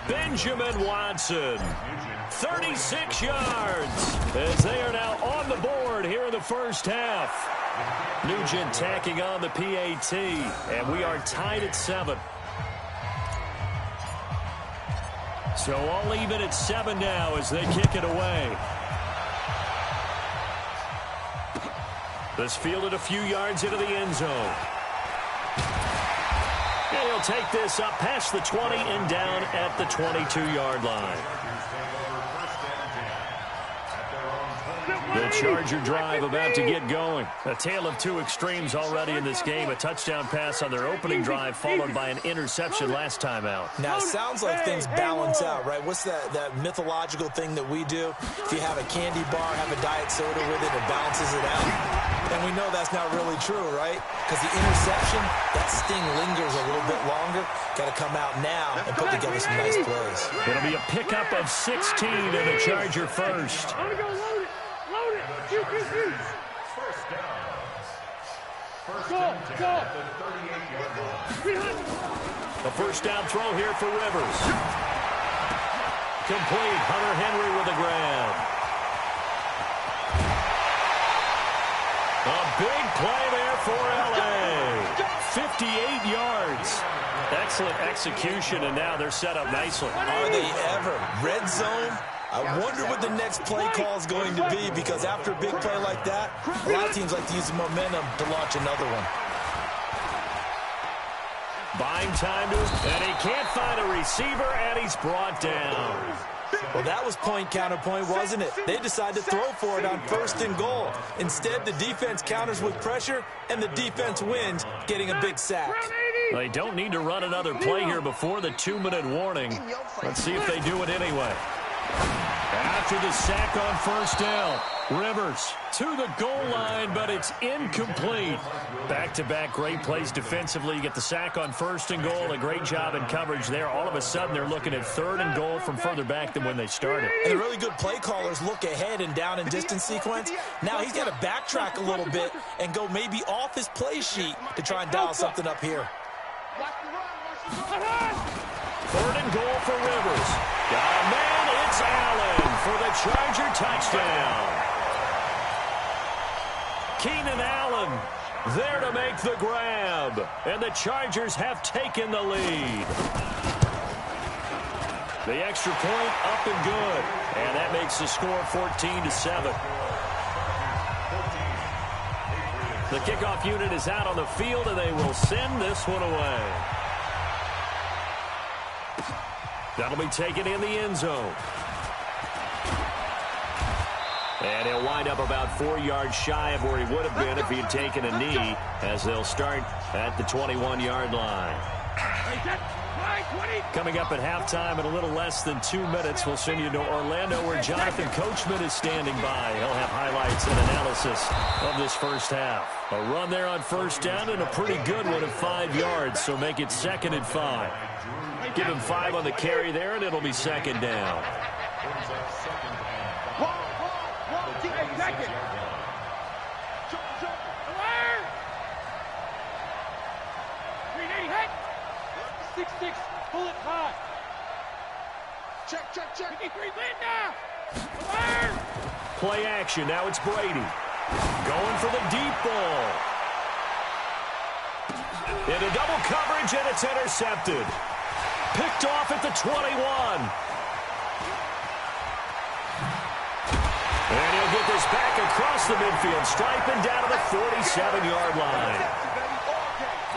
Benjamin Watson. 36 yards as they are now on the board here in the first half. Nugent tacking on the PAT, and we are tied at 7. So all even at 7 now as they kick it away. This fielded a few yards into the end zone. And he'll take this up past the 20 and down at the 22-yard line. The Charger drive about to get going. A tale of two extremes already in this game. A touchdown pass on their opening drive followed by an interception last time out. Now, it sounds like things balance out, right? What's that mythological thing that we do? If you have a candy bar, have a diet soda with it, it balances it out. And we know that's not really true, right? Because the interception, that sting lingers a little bit longer. Got to come out now and put together some nice plays. It'll be a pickup of 16 and a Charger first. First down. First and 10 at the 38-yard line. The first down throw here for Rivers. Complete. Hunter Henry with a grab. A big play there for L.A. 58 yards. Excellent execution, and now they're set up nicely. Are they ever? Red zone? I wonder what the next play call is going to be, because after a big play like that, a lot of teams like to use the momentum to launch another one. Buying time to, and he can't find a receiver, and he's brought down. Well, that was point counterpoint, wasn't it? They decided to throw for it on 1st and goal. Instead, the defense counters with pressure, and the defense wins, getting a big sack. They don't need to run another play here before the 2-minute warning. Let's see if they do it anyway. After the sack on first down, Rivers to the goal line, but it's incomplete. Back-to-back great plays defensively. You get the sack on 1st and goal, a great job in coverage there. All of a sudden, they're looking at 3rd and goal from further back than when they started. And the really good play callers look ahead and down and distance sequence. Now he's got to backtrack a little bit and go maybe off his play sheet to try and dial something up here. 3rd and goal for Rivers. Got a man, it's Allen for the Charger touchdown. Keenan Allen there to make the grab. And the Chargers have taken the lead. The extra point up and good. And that makes the score 14-7. The kickoff unit is out on the field, and they will send this one away. That'll be taken in the end zone. And he'll wind up about 4 yards shy of where he would have been if he had taken a knee, as they'll start at the 21-yard line. Coming up at halftime in a little less than 2 minutes, we'll send you to Orlando, where Jonathan Coachman is standing by. He'll have highlights and analysis of this first half. A run there on first down and a pretty good one of 5 yards, so make it 2nd and 5. Give him 5 on the carry there, and it'll be 2nd down. Pull it high. Check. 53, Linda. Play action. Now it's Brady. Going for the deep ball. Into double coverage, and it's intercepted. Picked off at the 21. And he'll get this back across the midfield stripe and down to the 47-yard line.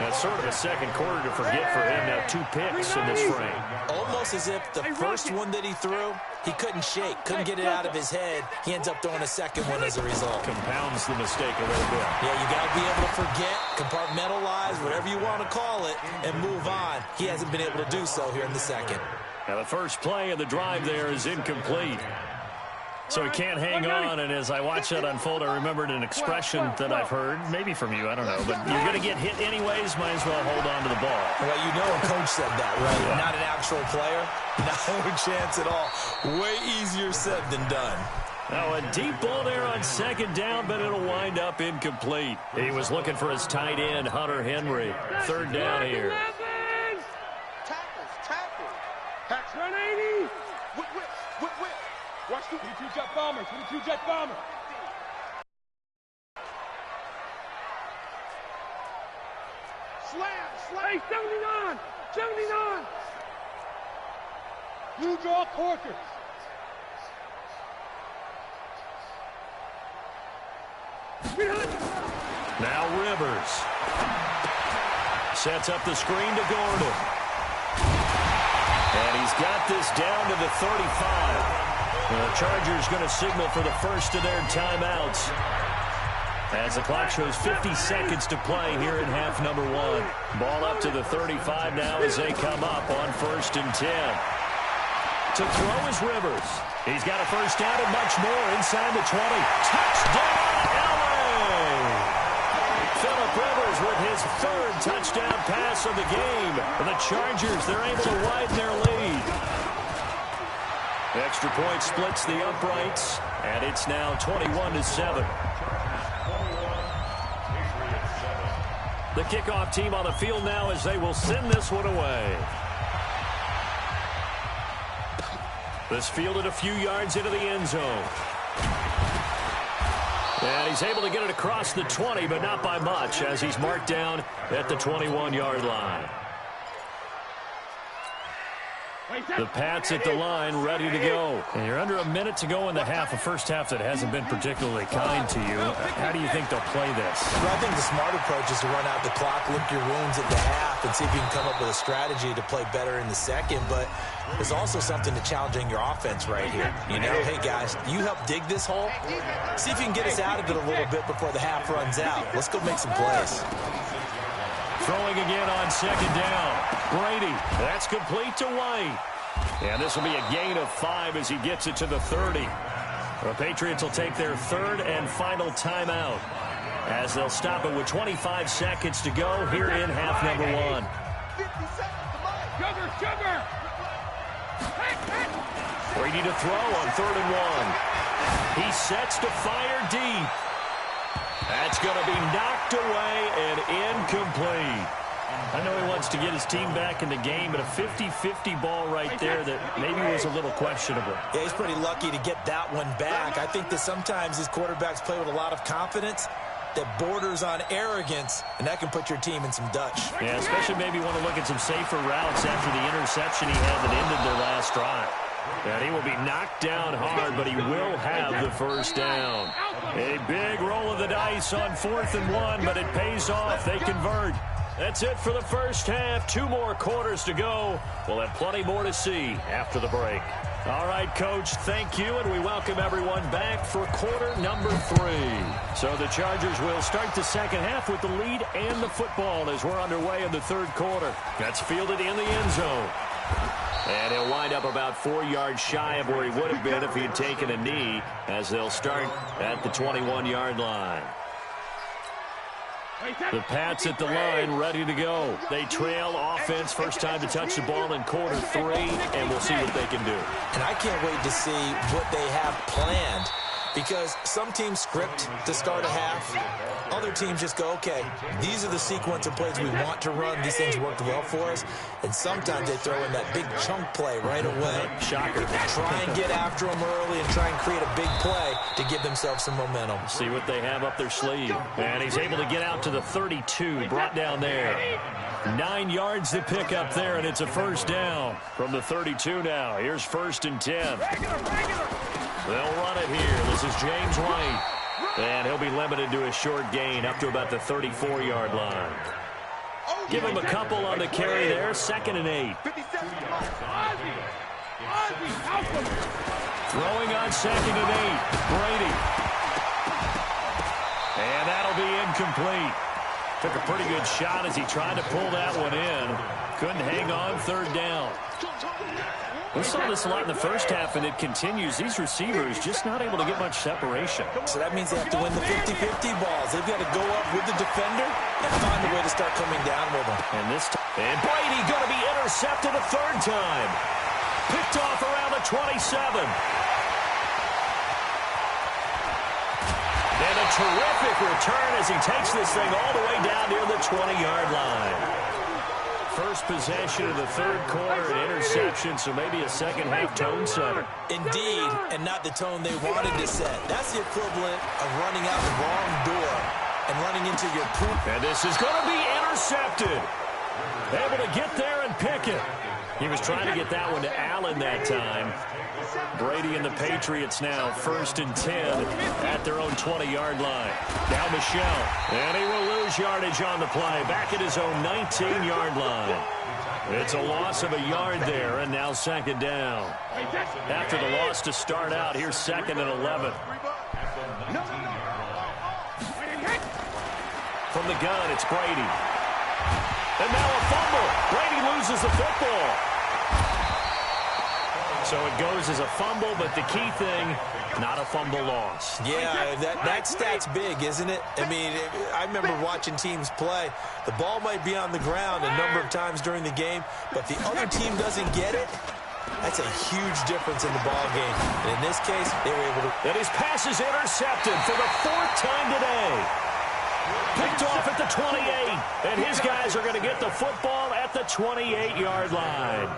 That's sort of a second quarter to forget for him. Now 2 picks in this frame. Almost as if the first one that he threw, he couldn't shake, couldn't get it out of his head. He ends up throwing a second one as a result. Compounds the mistake a little bit. Yeah, you got to be able to forget, compartmentalize, whatever you want to call it, and move on. He hasn't been able to do so here in the second. Now the first play of the drive there is incomplete. So he can't hang on, and as I watch that unfold, I remembered an expression that I've heard, maybe from you, I don't know, but you're going to get hit anyways, might as well hold on to the ball. Well, you know a coach said that, right? Yeah. Not an actual player. No chance at all. Way easier said than done. Now a deep ball there on 2nd down, but it'll wind up incomplete. He was looking for his tight end, Hunter Henry. 3rd down here. Tackle. Hacks 180. Whip. Watch 22 jet bomber. Slam. Hey, 79. You draw quarters. Now Rivers. Sets up the screen to Gordon. And he's got this down to the 35. The Chargers going to signal for the first of their timeouts as the clock shows 50 seconds to play here in half number 1. Ball up to the 35 now as they come up on 1st and 10. To throw is Rivers. He's got a first down and much more inside the 20. Touchdown, LA! Phillip Rivers with his 3rd touchdown pass of the game. For the Chargers, they're able to widen their lead. Extra point splits the uprights, and it's now 21-7. The kickoff team on the field now as they will send this one away. This fielded a few yards into the end zone. And he's able to get it across the 20, but not by much, as he's marked down at the 21-yard line. The Pats at the line, ready to go. And you're under a minute to go in the half, a first half that hasn't been particularly kind to you. How do you think they'll play this? Well, I think the smart approach is to run out the clock, lick your wounds at the half, and see if you can come up with a strategy to play better in the second. But there's also something to challenging your offense right here. You know, hey, guys, you help dig this hole. See if you can get us out of it a little bit before the half runs out. Let's go make some plays. Throwing again on 2nd down. Brady, that's complete to White. And this will be a gain of 5 as he gets it to the 30. The Patriots will take their 3rd and final timeout as they'll stop it with 25 seconds to go here in half number 1. Sugar! Brady to throw on 3rd and 1. He sets to fire deep. That's going to be knocked away and incomplete. I know he wants to get his team back in the game, but a 50-50 ball right there that maybe was a little questionable. Yeah, he's pretty lucky to get that one back. I think that sometimes these quarterbacks play with a lot of confidence that borders on arrogance, and that can put your team in some Dutch. Yeah, especially maybe want to look at some safer routes after the interception he had that ended their last drive. And he will be knocked down hard, but he will have the first down. A big roll of the dice on 4th and 1, but it pays off. They convert. That's it for the first half. 2 more quarters to go. We'll have plenty more to see after the break. All right, Coach, thank you, and we welcome everyone back for quarter number 3. So the Chargers will start the second half with the lead and the football as we're underway in the 3rd quarter. That's fielded in the end zone. And he'll wind up about 4 yards shy of where he would have been if he had taken a knee, as they'll start at the 21-yard line. The Pats at the line, ready to go. They trail offense, first time to touch the ball in quarter 3, and we'll see what they can do. And I can't wait to see what they have planned, because some teams script to start a half. Other teams just go, okay, these are the sequence of plays we want to run. These things worked well for us. And sometimes they throw in that big chunk play right away. Shocker. Try and get after them early and try and create a big play to give themselves some momentum. See what they have up their sleeve. And he's able to get out to the 32, brought down there. 9 yards to pick up there, and it's a first down from the 32 now. Here's 1st and 10. They'll run it here. This is James White. And he'll be limited to a short gain up to about the 34-yard line. Give him a couple on the carry there. 2nd and 8. Throwing on 2nd and 8. Brady. And that'll be incomplete. Took a pretty good shot as he tried to pull that one in. Couldn't hang on 3rd down. We saw this a lot in the first half, and it continues. These receivers just not able to get much separation. So that means they have to win the 50-50 balls. They've got to go up with the defender and find a way to start coming down with them. And Brady going to be intercepted a 3rd time. Picked off around the 27. And a terrific return as he takes this thing all the way down near the 20-yard line. First possession of the 3rd quarter, an interception, so maybe a second-half tone setter. Indeed, and not the tone they wanted to set. That's the equivalent of running out the wrong door and running into your poop. And this is going to be intercepted. Able to get there and pick it. He was trying to get that one to Allen that time. Brady and the Patriots now 1st and 10 at their own 20-yard line. Now Michel, and he will lose yardage on the play. Back at his own 19-yard line. It's a loss of a yard there, and now 2nd down. After the loss to start out, here's 2nd and 11. From the gun, it's Brady. And now a fumble. Brady loses the football. So it goes as a fumble, but the key thing, not a fumble loss. Yeah, that stat's big, isn't it? I mean, I remember watching teams play. The ball might be on the ground a number of times during the game, but the other team doesn't get it. That's a huge difference in the ball game. And in this case, they were able to. And his pass is intercepted for the 4th time today. Picked off at the 28, and his guys are going to get the football at the 28-yard line.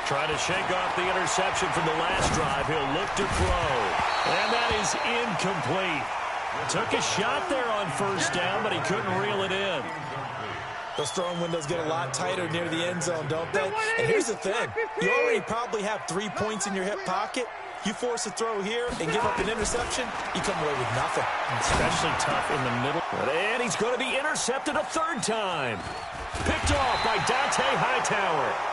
Trying to shake off the interception from the last drive. He'll look to throw, and that is incomplete. Took a shot there on 1st down, but he couldn't reel it in. Those throwing windows get a lot tighter near the end zone, don't they? And here's the thing. You already probably have 3 points in your hip pocket. You force a throw here and give up an interception, you come away with nothing. Especially tough in the middle. And he's going to be intercepted a 3rd time. Picked off by Dante Hightower.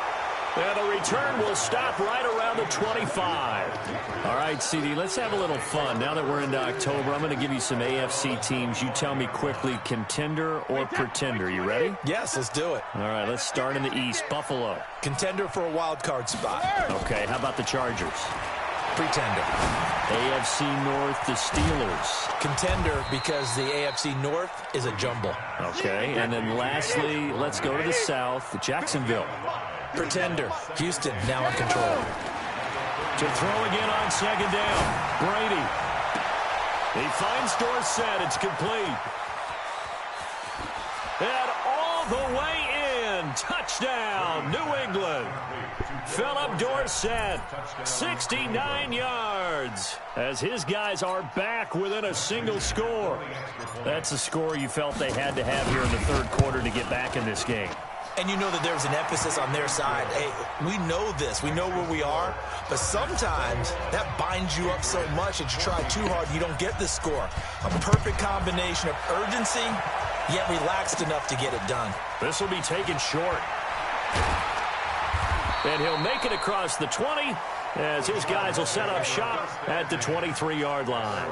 And the return will stop right around the 25. All right, CD, let's have a little fun. Now that we're into October, I'm going to give you some AFC teams. You tell me quickly, contender or pretender. You ready? Yes, let's do it. All right, let's start in the East. Buffalo. Contender for a wild card spot. Okay, how about the Chargers? Pretender. AFC North, the Steelers. Contender because the AFC North is a jumble. Okay, and then lastly, let's go to the South, Jacksonville. Pretender. Houston now in control. To throw again on 2nd down. Brady. He finds Dorsett. It's complete. And all the way in. Touchdown, New England. Philip Dorsett, 69 yards. As his guys are back within a single score. That's a score you felt they had to have here in the 3rd quarter to get back in this game. And you know that there's an emphasis on their side. Hey, we know this. We know where we are. But sometimes that binds you up so much that you try too hard, you don't get the score. A perfect combination of urgency, yet relaxed enough to get it done. This will be taken short. And he'll make it across the 20 as his guys will set up shop at the 23-yard line.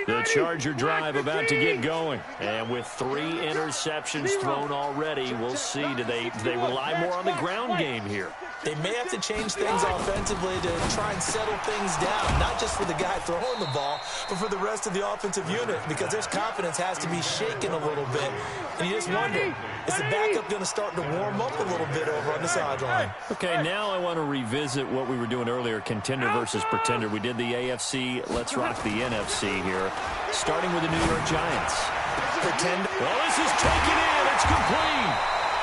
The Charger drive about to get going. And with 3 interceptions thrown already, we'll see. Do they rely more on the ground game here? They may have to change things offensively to try and settle things down, not just for the guy throwing the ball, but for the rest of the offensive unit, because their confidence has to be shaken a little bit. And you just wonder, is the backup going to start to warm up a little bit over on the sideline? Okay, now I want to revisit what we were doing earlier, contender versus pretender. We did the AFC, let's rock the NFC here, starting with the New York Giants. Pretender. Well, this is taken in. It's complete.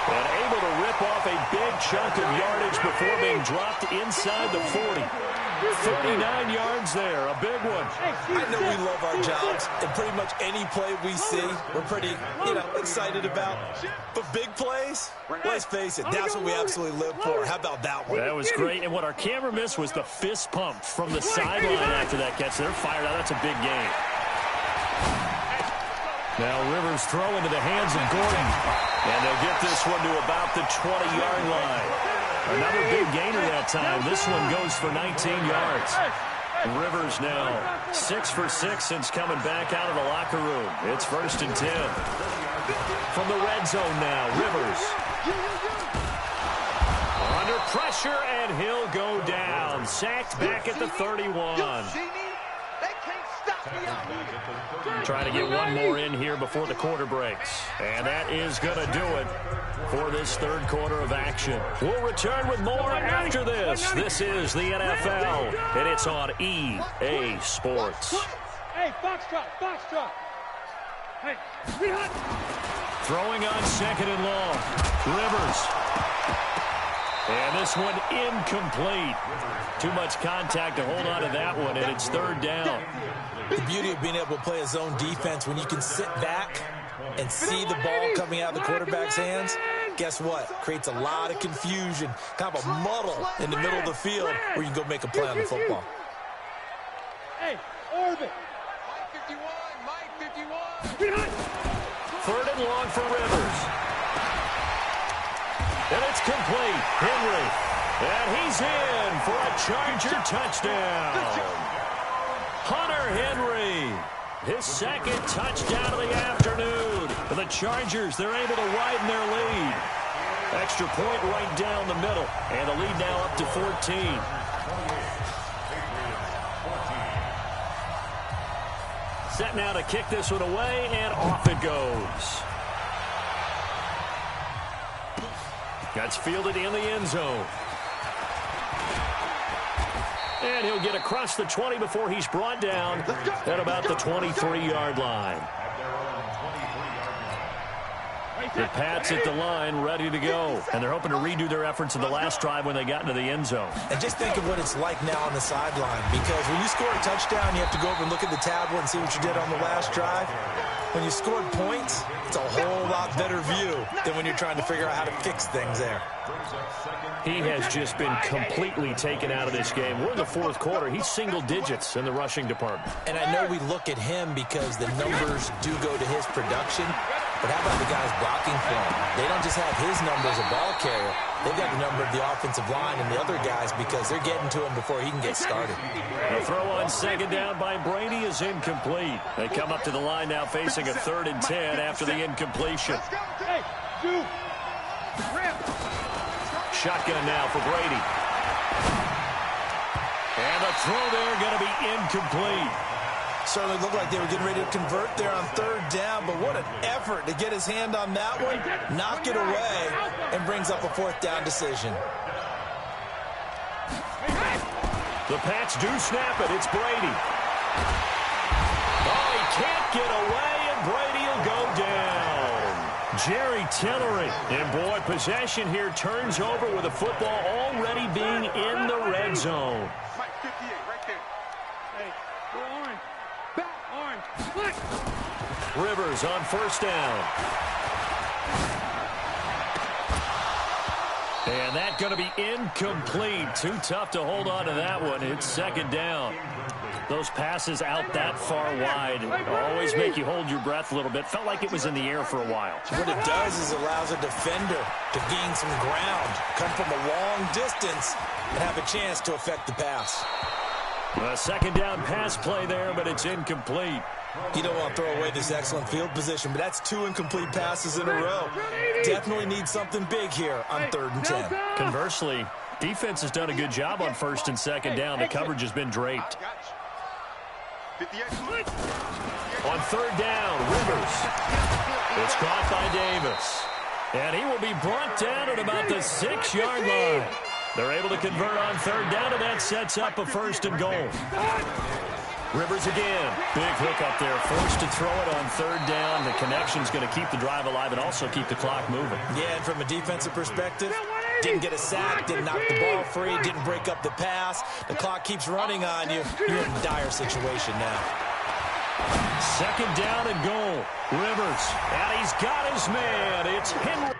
And able to rip off a big chunk of yardage before being dropped inside the 40. 39 yards there, a big one. I know we love our jobs, and pretty much any play we see, we're pretty, excited about. But big plays, let's face it, that's what we absolutely live for. How about that one? That was great, and what our camera missed was the fist pump from the sideline after that catch. They're fired out. That's a big game. Now Rivers throw into the hands of Gordon, and they'll get this one to about the 20-yard line. Another big gainer that time. This one goes for 19 yards. Rivers now 6 for 6 since coming back out of the locker room. It's 1st and 10. From the red zone now, Rivers. Under pressure, and he'll go down. Sacked back at the 31. Trying to get one more in here before the quarter breaks. And that is going to do it for this third quarter of action. We'll return with more after this. This is the NFL, and it's on EA Sports. Hey, Foxtrot. Hey, throwing on 2nd and long. Rivers. And this one incomplete. Too much contact to hold on to that one, and it's 3rd down. The beauty of being able to play a zone defense, when you can sit back and see the ball coming out of the quarterback's hands, guess what? Creates a lot of confusion, kind of a muddle in the middle of the field where you can go make a play on the football. Hey, Orbit. Mike 51. 3rd and long for Rivers. And it's complete. Henry. And he's in for a Charger touchdown. Hunter Henry, his 2nd touchdown of the afternoon. For the Chargers, they're able to widen their lead. Extra point right down the middle. And the lead now up to 14. Set now to kick this one away, and off it goes. That's fielded in the end zone. And he'll get across the 20 before he's brought down at about the 23-yard line. The Pats at the line, ready to go. And they're hoping to redo their efforts in the last drive when they got into the end zone. And just think of what it's like now on the sideline. Because when you score a touchdown, you have to go over and look at the tablet and see what you did on the last drive. When you scored points, it's a whole lot better view than when you're trying to figure out how to fix things there. He has just been completely taken out of this game. We're in the 4th quarter. He's single digits in the rushing department. And I know we look at him because the numbers do go to his production. But how about the guys blocking for him? They don't just have his number as a ball carrier. They've got the number of the offensive line and the other guys because they're getting to him before he can get started. The throw on 2nd down by Brady is incomplete. They come up to the line now facing a 3rd and 10 after the incompletion. Hey, dude. Shotgun now for Brady. And the throw there going to be incomplete. Certainly looked like they were getting ready to convert there on 3rd down, but what an effort to get his hand on that one, knock it away, and brings up a 4th down decision. The Pats do snap it. It's Brady. Oh, he can't get away, and Brady will go down. Jerry Tillery. And, boy, possession here turns over with the football already being in the red zone. Mike 58, right there. Hey, go orange. Back orange. Flick. Rivers on 1st down. And that's going to be incomplete. Too tough to hold on to that one. It's 2nd down. Those passes out that far wide always make you hold your breath a little bit. Felt like it was in the air for a while. What it does is allows a defender to gain some ground, come from a long distance, and have a chance to affect the pass. A 2nd down pass play there, but it's incomplete. You don't want to throw away this excellent field position, but that's 2 incomplete passes in a row. Definitely need something big here on 3rd and 10. Conversely, defense has done a good job on 1st and 2nd down. The coverage has been draped. On 3rd down, Rivers. It's caught by Davis. And he will be brought down at about the 6-yard line. They're able to convert on 3rd down, and that sets up a 1st and goal. Rivers again. Big hook up there. Forced to throw it on 3rd down. The connection's going to keep the drive alive and also keep the clock moving. Yeah, and from a defensive perspective, Didn't get a sack, didn't knock the ball free, didn't break up the pass. The clock keeps running on you. You're in a dire situation now. Second down and goal. Rivers, and he's got his man. It's Henry.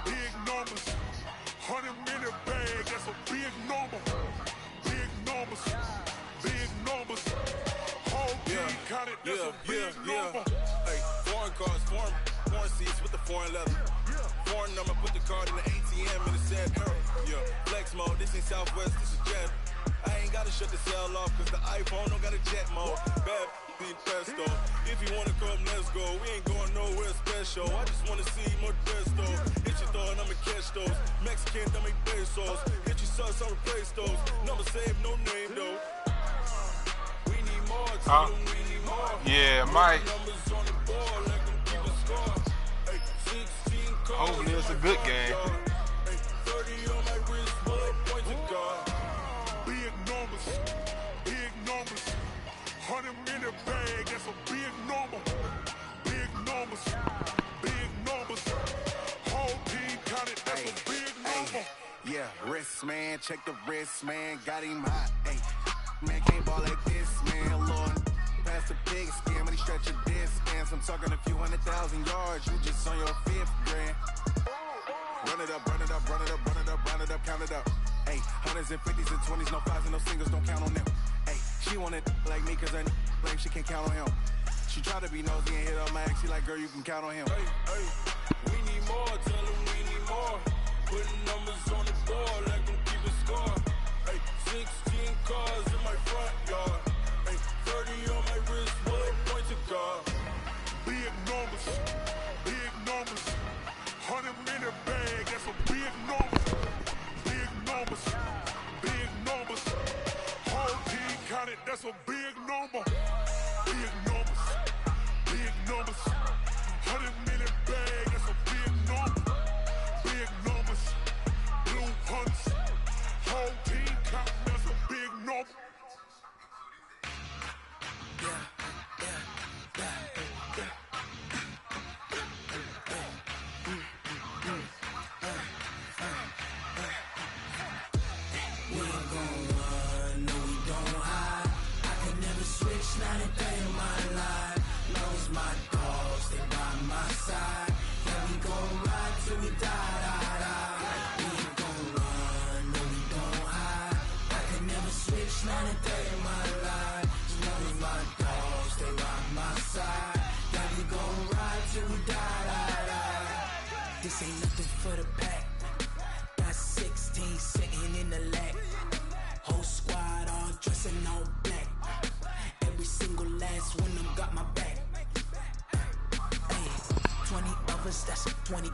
Big numbers, 100-minute bag, that's a big number. Big numbers, whole team counted, that's a big number. Hey, foreign cars, foreign seats with the foreign leather. Foreign number, put the card in the ATM in the sad era. Yeah, flex mode, this ain't Southwest, this is Jet. I ain't gotta shut the cell off, cause the iPhone don't got a jet mode. Bad beat pesto. If you wanna come, let's go. We ain't going nowhere special. I just wanna see more Desto. Hit your throw and I'ma catch those. Mexican, I make pesos. Hit your sus, I'll replace those. Number save, no name though. We need more, tell them we need more. Yeah, Mike. Numbers on the board, like them keep a score. Hey, 16 cars. Hopefully it's a good game. Hey, 30 on my wrist, bullet point to God. Big numbers, 100-minute bag, that's a big number. Big numbers, whole team counted, that's a big number. Yeah, wrist man, check the wrist man, got him hot. Ay, man can't ball like this, man. Lord, pass the pig skin when he stretch your distance. I'm talking a few 100,000 yards, you just on your 5th grand. Run it up, count it up. Ay, hundreds and 50s and 20s, no 5s and no singles, don't count on them. Ay, she want it like me, cause I like she can't count on him. She try to be nosy and hit up my ex, she like, girl, you can count on him. Hey, we need more, tell them we need more. Putting numbers on the board, like them keep a score. Hey, 16 cars in my front yard. Hey, 30 on my wrist, bullet point to God. Big numbers, 100-minute bag, that's a big number. Big numbers, whole team counted, that's a big number. Big numbers, 100-minute bag, that's a big number. Big numbers, blue hunts, whole team counting, that's a big number. Not a day in my life. Knows my dogs, they by my side. Yeah, we gon' ride till we die. We ain't gon' run, no, we don't hide. I can never switch, not a day in my life. Knows my dogs, they by my side. Yeah, we gon' ride till we die. This ain't nothing for the pack. Got 16 sitting in the lap. Whole squad all dressing all black. Every single last one of them got my back. Hey, 20 of us, that's 20